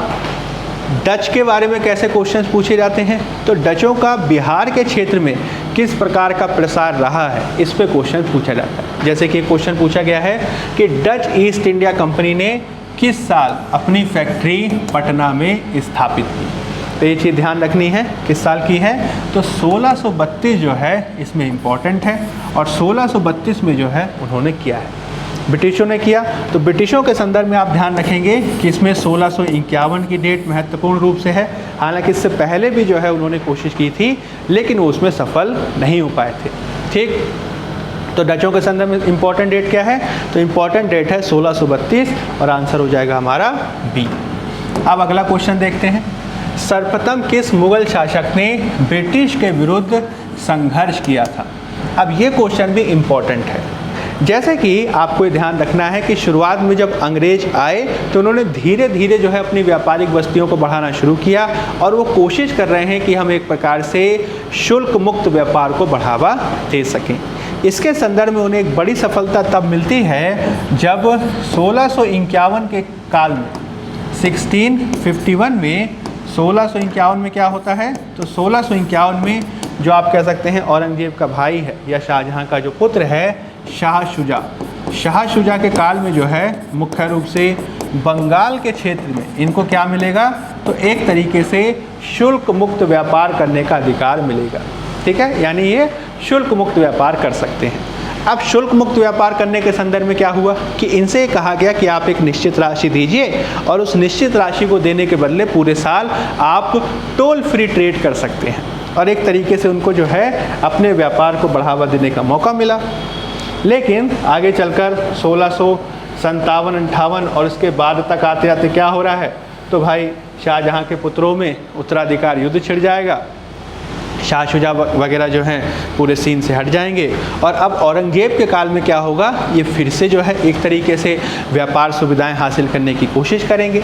डच के बारे में कैसे क्वेश्चंस पूछे जाते हैं, तो डचों का बिहार के क्षेत्र में किस प्रकार का प्रसार रहा है, इस पे क्वेश्चन पूछा जाता है। जैसे कि क्वेश्चन पूछा गया है कि डच ईस्ट इंडिया कंपनी ने किस साल अपनी फैक्ट्री पटना में स्थापित की। तो ये चीज़ ध्यान रखनी है, किस साल की है, तो 1632 जो है इसमें इम्पॉर्टेंट है, और 1632 में जो है उन्होंने किया है। ब्रिटिशों ने किया, तो ब्रिटिशों के संदर्भ में आप ध्यान रखेंगे कि इसमें 1651 की डेट महत्वपूर्ण रूप से है। हालांकि इससे पहले भी जो है उन्होंने कोशिश की थी, लेकिन वो उसमें सफल नहीं हो पाए थे। ठीक, तो डचों के संदर्भ में इम्पॉर्टेंट डेट क्या है, तो इम्पॉर्टेंट डेट है 1632, और आंसर हो जाएगा हमारा बी। अब अगला क्वेश्चन देखते हैं, सर्वप्रथम किस मुगल शासक ने ब्रिटिश के विरुद्ध संघर्ष किया था। अब ये क्वेश्चन भी इम्पॉर्टेंट है। जैसे कि आपको ध्यान रखना है कि शुरुआत में जब अंग्रेज आए तो उन्होंने धीरे धीरे जो है अपनी व्यापारिक बस्तियों को बढ़ाना शुरू किया, और वो कोशिश कर रहे हैं कि हम एक प्रकार से शुल्क मुक्त व्यापार को बढ़ावा दे सकें। इसके संदर्भ में उन्हें एक बड़ी सफलता तब मिलती है जब 1651 के काल में 1651 में 1651 में क्या होता है, तो 1651 में जो आप कह सकते हैं औरंगजेब का भाई है या शाहजहां का जो पुत्र है शाह शुजा के काल में जो है मुख्य रूप से बंगाल के क्षेत्र में इनको क्या मिलेगा, तो एक तरीके से शुल्क मुक्त व्यापार करने का अधिकार मिलेगा। ठीक है, यानी ये शुल्क मुक्त व्यापार कर सकते हैं। अब शुल्क मुक्त व्यापार करने के संदर्भ में क्या हुआ कि इनसे कहा गया कि आप एक निश्चित राशि दीजिए, और उस निश्चित राशि को देने के बदले पूरे साल आप टोल फ्री ट्रेड कर सकते हैं, और एक तरीके से उनको जो है अपने व्यापार को बढ़ावा देने का मौका मिला। लेकिन आगे चलकर 1657-58 और उसके बाद तक आते आते क्या हो रहा है, तो भाई शाहजहां के पुत्रों में उत्तराधिकार युद्ध छिड़ जाएगा, शाह शुजा वगैरह जो हैं पूरे सीन से हट जाएंगे, और अब औरंगजेब के काल में क्या होगा, ये फिर से जो है एक तरीके से व्यापार सुविधाएं हासिल करने की कोशिश करेंगे।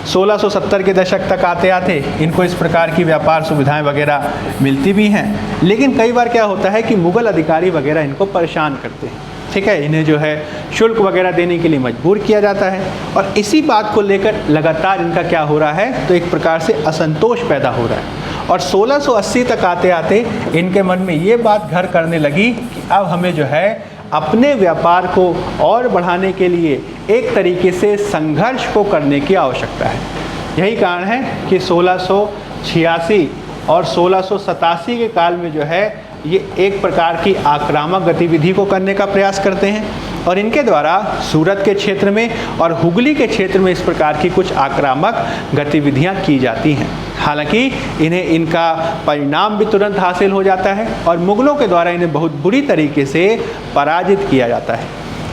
1670 के दशक तक आते आते इनको इस प्रकार की व्यापार सुविधाएं वगैरह मिलती भी हैं, लेकिन कई बार क्या होता है कि मुग़ल अधिकारी वगैरह इनको परेशान करते हैं। ठीक है, इन्हें जो है शुल्क वगैरह देने के लिए मजबूर किया जाता है, और इसी बात को लेकर लगातार इनका क्या हो रहा है, तो एक प्रकार से असंतोष पैदा हो रहा है। और 1680 तक आते आते इनके मन में ये बात घर करने लगी कि अब हमें जो है अपने व्यापार को और बढ़ाने के लिए एक तरीके से संघर्ष को करने की आवश्यकता है। यही कारण है कि 1686 और 1687 के काल में जो है ये एक प्रकार की आक्रामक गतिविधि को करने का प्रयास करते हैं, और इनके द्वारा सूरत के क्षेत्र में और हुगली के क्षेत्र में इस प्रकार की कुछ आक्रामक गतिविधियां की जाती हैं। हालांकि इन्हें इनका परिणाम भी तुरंत हासिल हो जाता है, और मुग़लों के द्वारा इन्हें बहुत बुरी तरीके से पराजित किया जाता है।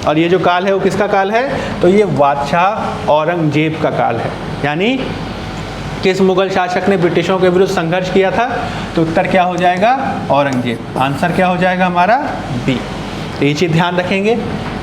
और ये जो काल है वो किसका काल है, तो ये बादशाह औरंगजेब का काल है। यानी किस मुग़ल शासक ने ब्रिटिशों के विरुद्ध संघर्ष किया था, तो उत्तर क्या हो जाएगा, औरंगजेब। आंसर क्या हो जाएगा हमारा बी। तो ये चीज़ ध्यान रखेंगे।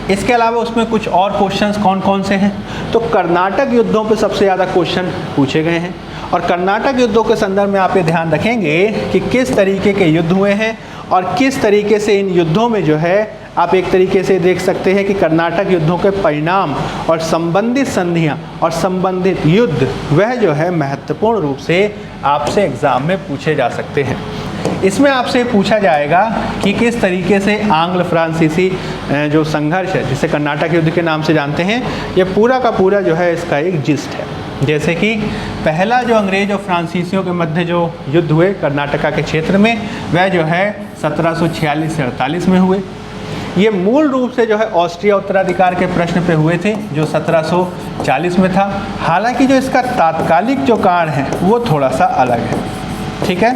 इसके अलावा उसमें कुछ और क्वेश्चंस कौन कौन से हैं, तो कर्नाटक युद्धों पे सबसे ज़्यादा क्वेश्चन पूछे गए हैं, और कर्नाटक युद्धों के संदर्भ में आप ये ध्यान रखेंगे कि किस तरीके के युद्ध हुए हैं और किस तरीके से इन युद्धों में जो है आप एक तरीके से देख सकते हैं कि कर्नाटक युद्धों के परिणाम और संबंधित संधियां और संबंधित युद्ध वह जो है महत्वपूर्ण रूप से आपसे एग्ज़ाम में पूछे जा सकते हैं। इसमें आपसे पूछा जाएगा कि किस तरीके से आंग्ल फ्रांसीसी जो संघर्ष है जिसे कर्नाटक युद्ध के नाम से जानते हैं, ये पूरा का पूरा जो है इसका एक जिस्ट है। जैसे कि पहला जो अंग्रेज और फ्रांसीसियों के मध्य जो युद्ध हुए कर्नाटका के क्षेत्र में, वह जो है 1746 से 48 में हुए। ये मूल रूप से जो है ऑस्ट्रिया उत्तराधिकार के प्रश्न पे हुए थे जो 1740 में था। हालांकि जो इसका तात्कालिक जो कारण है वो थोड़ा सा अलग है। ठीक है,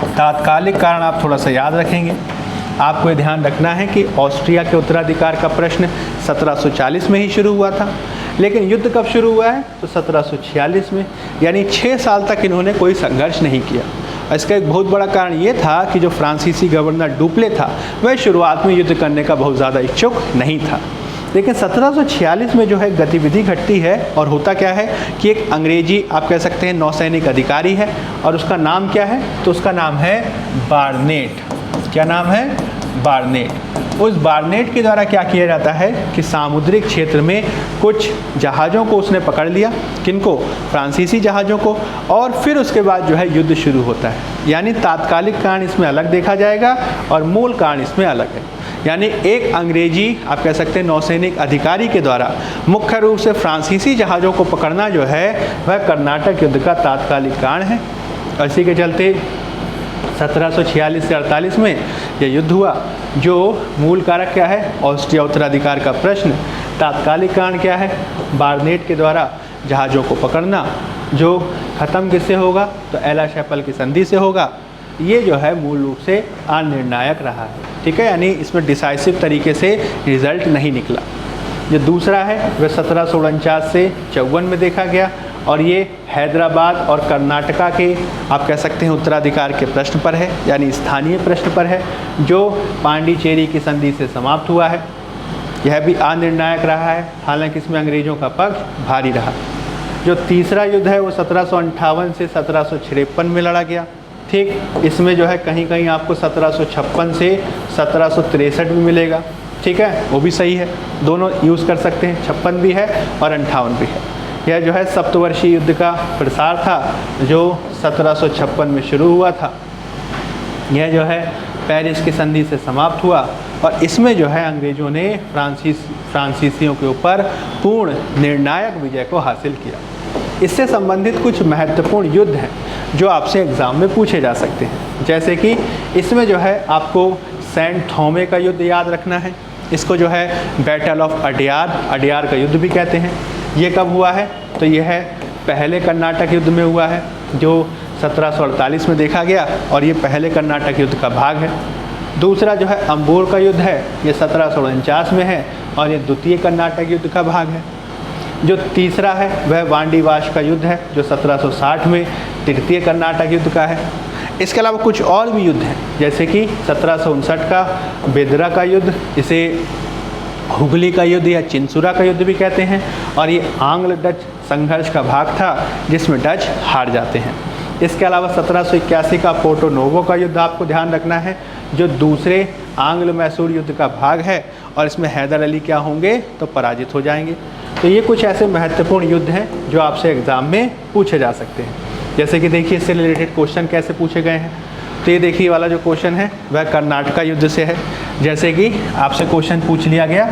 तात्कालिक कारण आप थोड़ा सा याद रखेंगे। आपको ये ध्यान रखना है कि ऑस्ट्रिया के उत्तराधिकार का प्रश्न 1740 में ही शुरू हुआ था, लेकिन युद्ध कब शुरू हुआ है तो 1746 में, यानी 6 साल तक इन्होंने कोई संघर्ष नहीं किया। इसका एक बहुत बड़ा कारण ये था कि जो फ्रांसीसी गवर्नर डुप्ले था वह शुरुआत में युद्ध करने का बहुत ज़्यादा इच्छुक नहीं था। लेकिन 1746 में जो है गतिविधि घटती है और होता क्या है कि एक अंग्रेजी आप कह सकते हैं नौसैनिक अधिकारी है और उसका नाम क्या है, तो उसका नाम है बार्नेट। क्या नाम है? बार्नेट। उस बार्नेट के द्वारा क्या किया जाता है कि सामुद्रिक क्षेत्र में कुछ जहाज़ों को उसने पकड़ लिया। किनको? फ्रांसीसी जहाज़ों को। और फिर उसके बाद जो है युद्ध शुरू होता है। यानी तात्कालिक कारण इसमें अलग देखा जाएगा और मूल कारण इसमें अलग है। यानी एक अंग्रेजी आप कह सकते हैं नौसैनिक अधिकारी के द्वारा मुख्य रूप से फ्रांसीसी जहाज़ों को पकड़ना जो है वह कर्नाटक युद्ध का तात्कालिक कारण है। इसी के चलते 1746 से 48 में यह युद्ध हुआ। जो मूल कारक क्या है? ऑस्ट्रिया उत्तराधिकार का प्रश्न। तात्कालिक कारण क्या है? बार्नेट के द्वारा जहाज़ों को पकड़ना। जो ख़त्म किससे होगा? तो एला शैपल की संधि से होगा। ये जो है मूल रूप से अनिर्णायक रहा है। ठीक है, यानी इसमें डिसाइसिव तरीके से रिजल्ट नहीं निकला। जो दूसरा है वह 1749 से 54 में देखा गया और ये हैदराबाद और कर्नाटका के आप कह सकते हैं उत्तराधिकार के प्रश्न पर है, यानी स्थानीय प्रश्न पर है, जो पांडिचेरी की संधि से समाप्त हुआ है। यह भी अनिर्णायक रहा है, हालांकि इसमें अंग्रेज़ों का पक्ष भारी रहा। जो तीसरा युद्ध है वो 1758 से 1753 में लड़ा गया। ठीक, इसमें जो है कहीं कहीं आपको 1756 से 1763 भी मिलेगा। ठीक है, वो भी सही है, दोनों यूज़ कर सकते हैं, 56 भी है और 58 भी है। यह जो है सप्तवर्षीय युद्ध का प्रसार था जो 1756 में शुरू हुआ था। यह जो है पेरिस की संधि से समाप्त हुआ और इसमें जो है अंग्रेज़ों ने फ्रांसीसियों के ऊपर पूर्ण निर्णायक विजय को हासिल किया। इससे संबंधित कुछ महत्वपूर्ण युद्ध हैं जो आपसे एग्ज़ाम में पूछे जा सकते हैं। जैसे कि इसमें जो है आपको सेंट थॉमे का युद्ध याद रखना है। इसको जो है बैटल ऑफ अडियार का युद्ध भी कहते हैं। ये कब हुआ है? तो ये है पहले कर्नाटक युद्ध में हुआ है जो 1748 में देखा गया और ये पहले कर्नाटक युद्ध का भाग है। दूसरा जो है अंबोर का युद्ध है, ये 1749 में है और ये द्वितीय कर्नाटक युद्ध का भाग है। जो तीसरा है वह वांडीवाश का युद्ध है जो 1760 में तृतीय कर्नाटक युद्ध का है। इसके अलावा कुछ और भी युद्ध हैं, जैसे कि 1759 का बेदरा का युद्ध, इसे हुगली का युद्ध या चिंसुरा का युद्ध भी कहते हैं और ये आंग्ल डच संघर्ष का भाग था जिसमें डच हार जाते हैं। इसके अलावा 1781 का पोर्टो नोवो का युद्ध आपको ध्यान रखना है जो दूसरे आंग्ल मैसूर युद्ध का भाग है और इसमें हैदर अली क्या होंगे तो पराजित हो जाएंगे। तो ये कुछ ऐसे महत्वपूर्ण युद्ध हैं जो आपसे एग्ज़ाम में पूछे जा सकते हैं। जैसे कि देखिए इससे रिलेटेड क्वेश्चन कैसे पूछे गए हैं। तो ये देखिए वाला जो क्वेश्चन है वह कर्नाटका युद्ध से है। जैसे कि आपसे क्वेश्चन पूछ लिया गया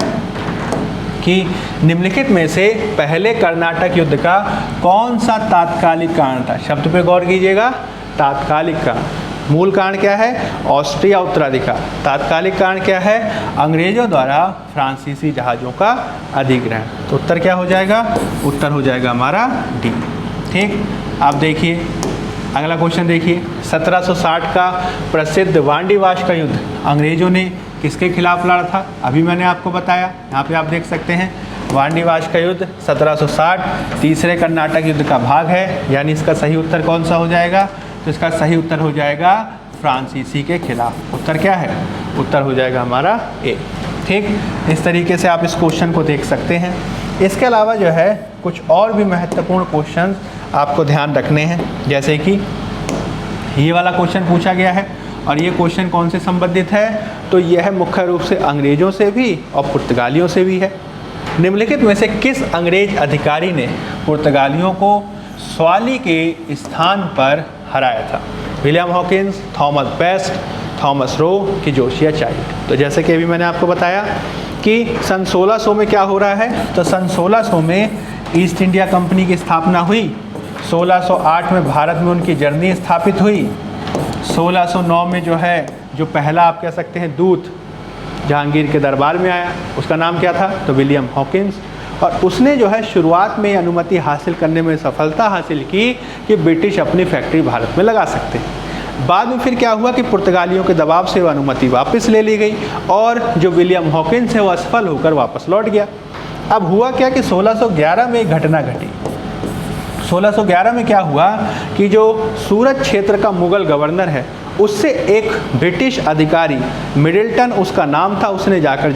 कि निम्नलिखित में से पहले कर्नाटक युद्ध का कौन सा तात्कालिक कारण था। शब्द पे गौर कीजिएगा, तात्कालिक कारण। मूल कारण क्या है? ऑस्ट्रिया उत्तराधिकार। तात्कालिक कारण क्या है? अंग्रेज़ों द्वारा फ्रांसीसी जहाज़ों का अधिग्रहण। तो उत्तर क्या हो जाएगा? उत्तर हो जाएगा हमारा डी। ठीक, आप देखिए अगला क्वेश्चन देखिए। 1760 का प्रसिद्ध वांडीवाश का युद्ध अंग्रेज़ों ने किसके खिलाफ लड़ा था? अभी मैंने आपको बताया, यहाँ पे आप देख सकते हैं वांडीवाश का युद्ध 1760 तीसरे कर्नाटक युद्ध का भाग है। यानी इसका सही उत्तर कौन सा हो जाएगा? तो इसका सही उत्तर हो जाएगा फ्रांसीसी के खिलाफ। उत्तर क्या है? उत्तर हो जाएगा हमारा ए। ठीक, इस तरीके से आप इस क्वेश्चन को देख सकते हैं। इसके अलावा जो है कुछ और भी महत्वपूर्ण क्वेश्चन आपको ध्यान रखने हैं। जैसे कि ये वाला क्वेश्चन पूछा गया है और ये क्वेश्चन कौन से संबंधित है, तो यह मुख्य रूप से अंग्रेज़ों से भी और पुर्तगालियों से भी है। निम्नलिखित में से किस अंग्रेज अधिकारी ने पुर्तगालियों को स्वाली के स्थान पर हराया था? William Hawkins, Thomas best, Thomas Roe कि जोशिया चाइल्ड। तो जैसे कि अभी मैंने आपको बताया कि सन 1600 में क्या हो रहा है, तो सन 1600 में ईस्ट इंडिया कंपनी की स्थापना हुई। 1608 में भारत में उनकी जर्नी स्थापित हुई। 1609 में जो पहला आप कह सकते हैं दूत जहांगीर के दरबार में आया, उसका नाम क्या था, तो विलियम हॉकिंस। और उसने शुरुआत में अनुमति हासिल करने में सफलता हासिल की कि ब्रिटिश अपनी फैक्ट्री भारत में लगा सकते हैं। बाद में फिर क्या हुआ कि पुर्तगालियों के दबाव से वह अनुमति वापस ले ली गई और जो विलियम हॉकिंस है वह असफल होकर वापस लौट गया। अब हुआ क्या कि 1611 में एक घटना घटी। 1611 में क्या हुआ कि जो सूरत क्षेत्र का मुगल गवर्नर है उससे एक ब्रिटिश अधिकारी मिडिल्टन उसका नाम था, उसने जाकर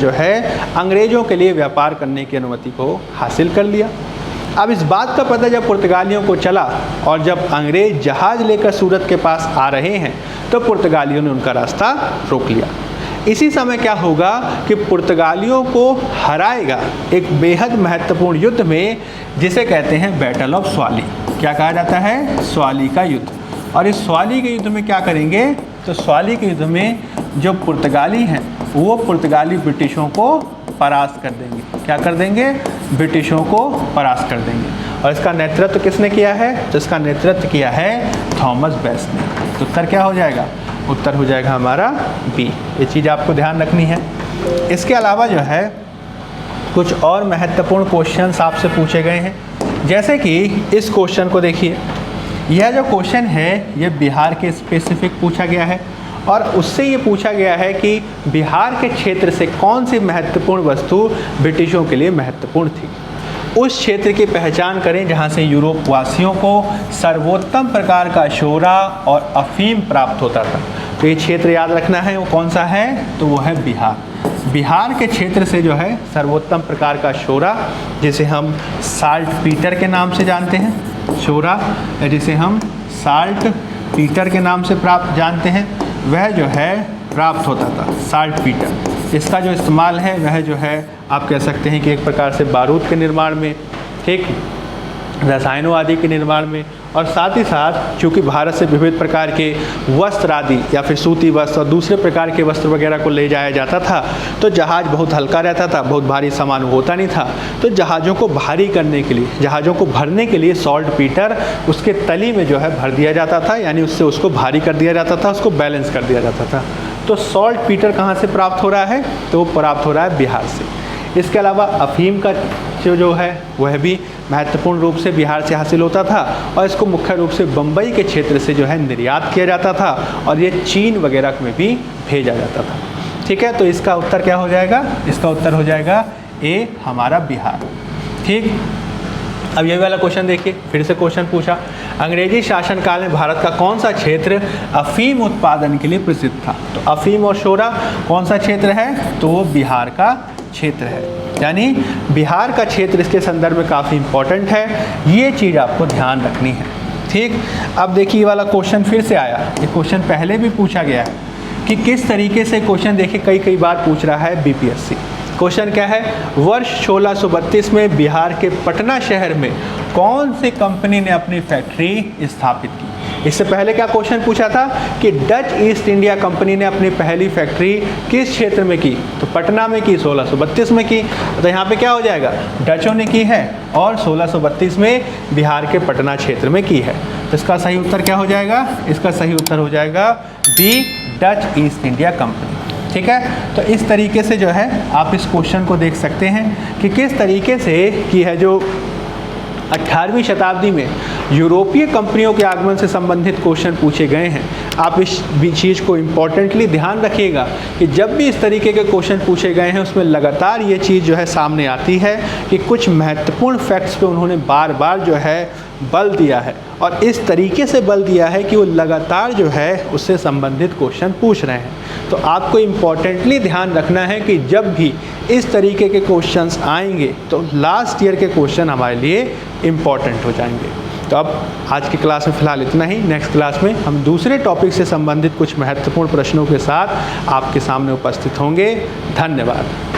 अंग्रेज़ों के लिए व्यापार करने की अनुमति को हासिल कर लिया। अब इस बात का पता जब पुर्तगालियों को चला और जब अंग्रेज़ जहाज़ लेकर सूरत के पास आ रहे हैं तो पुर्तगालियों ने उनका रास्ता रोक लिया। इसी समय क्या होगा कि पुर्तगालियों को हराएगा एक बेहद महत्वपूर्ण युद्ध में जिसे कहते हैं बैटल ऑफ स्वाली। क्या कहा जाता है? स्वाली का युद्ध। और इस स्वाली के युद्ध में क्या करेंगे, तो स्वाली के युद्ध में जो पुर्तगाली हैं वो पुर्तगाली ब्रिटिशों को परास्त कर देंगे। क्या कर देंगे? ब्रिटिशों को परास्त कर देंगे। और इसका नेतृत्व किसने किया है? तो इसका नेतृत्व किया है थॉमस बेस्ट ने। तो उत्तर क्या हो जाएगा? उत्तर हो जाएगा हमारा बी। ये चीज़ आपको ध्यान रखनी है। इसके अलावा कुछ और महत्वपूर्ण क्वेश्चंस आपसे पूछे गए हैं। जैसे कि इस क्वेश्चन को देखिए, यह जो क्वेश्चन है ये बिहार के स्पेसिफिक पूछा गया है और उससे ये पूछा गया है कि बिहार के क्षेत्र से कौन सी महत्वपूर्ण वस्तु ब्रिटिशों के लिए महत्वपूर्ण थी। उस क्षेत्र की पहचान करें जहाँ से यूरोप वासियों को सर्वोत्तम प्रकार का शोरा और अफीम प्राप्त होता था। तो ये क्षेत्र याद रखना है, वो कौन सा है? तो वो है बिहार। बिहार के क्षेत्र से सर्वोत्तम प्रकार का शोरा, जिसे हम साल्ट पीटर के नाम से जानते हैं, शोरा जिसे हम साल्ट पीटर के नाम से जानते हैं, वह प्राप्त होता था, साल्ट पीटर। इसका जो इस्तेमाल है वह आप कह सकते हैं कि एक प्रकार से बारूद के निर्माण में, ठीक, रसायनों आदि के निर्माण में, और साथ ही साथ चूँकि भारत से विविध प्रकार के वस्त्र आदि या फिर सूती वस्त्र और दूसरे प्रकार के वस्त्र वगैरह को ले जाया जाता था तो जहाज़ बहुत हल्का रहता था, बहुत भारी सामान होता नहीं था। तो जहाज़ों को भारी करने के लिए, जहाज़ों को भरने के लिए सॉल्ट पीटर उसके तली में भर दिया जाता था, यानी उससे उसको भारी कर दिया जाता था, उसको बैलेंस कर दिया जाता था। तो सॉल्ट पीटर कहाँ से प्राप्त हो रहा है? तो वो प्राप्त हो रहा है बिहार से। इसके अलावा अफीम का वह भी महत्वपूर्ण रूप से बिहार से हासिल होता था और इसको मुख्य रूप से बम्बई के क्षेत्र से निर्यात किया जाता था और ये चीन वगैरह में भी भेजा जाता था। ठीक है, तो इसका उत्तर क्या हो जाएगा? इसका उत्तर हो जाएगा ए, हमारा बिहार। ठीक, अब ये वाला क्वेश्चन देखिए, फिर से क्वेश्चन पूछा, अंग्रेजी शासनकाल में भारत का कौन सा क्षेत्र अफीम उत्पादन के लिए प्रसिद्ध था? तो अफीम और शोरा कौन सा क्षेत्र है? तो वो बिहार का क्षेत्र है, यानी बिहार का क्षेत्र इसके संदर्भ में काफ़ी इंपॉर्टेंट है। ये चीज़ आपको ध्यान रखनी है। ठीक, अब देखिए ये वाला क्वेश्चन फिर से आया। ये क्वेश्चन पहले भी पूछा गया है कि किस तरीके से क्वेश्चन देखिए कई बार पूछ रहा है बीपीएससी। क्वेश्चन क्या है? वर्ष 1632 में बिहार के पटना शहर में कौन सी कंपनी ने अपनी फैक्ट्री स्थापित की? इससे पहले क्या क्वेश्चन पूछा था कि डच ईस्ट इंडिया कंपनी ने अपनी पहली फैक्ट्री किस क्षेत्र में की? तो पटना में की, 1632 में की। तो यहाँ पे क्या हो जाएगा? डचों ने की है और 1632 में बिहार के पटना क्षेत्र में की है। तो इसका सही उत्तर क्या हो जाएगा? इसका सही उत्तर हो जाएगा B, Dutch East India company. ठीक है, तो इस तरीके से आप इस क्वेश्चन को देख सकते हैं कि किस तरीके से की है। जो 18वीं शताब्दी में यूरोपीय कंपनियों के आगमन से संबंधित क्वेश्चन पूछे गए हैं। आप इस चीज़ को इम्पॉर्टेंटली ध्यान रखिएगा कि जब भी इस तरीके के क्वेश्चन पूछे गए हैं उसमें लगातार ये चीज़ सामने आती है कि कुछ महत्वपूर्ण फैक्ट्स पे उन्होंने बार बार बल दिया है और इस तरीके से बल दिया है कि वो लगातार उससे संबंधित क्वेश्चन पूछ रहे हैं। तो आपको इम्पॉर्टेंटली ध्यान रखना है कि जब भी इस तरीके के क्वेश्चंस आएंगे तो लास्ट ईयर के क्वेश्चन हमारे लिए इम्पॉर्टेंट हो जाएंगे। तो अब आज की क्लास में फ़िलहाल इतना ही। नेक्स्ट क्लास में हम दूसरे टॉपिक से संबंधित कुछ महत्वपूर्ण प्रश्नों के साथ आपके सामने उपस्थित होंगे। धन्यवाद।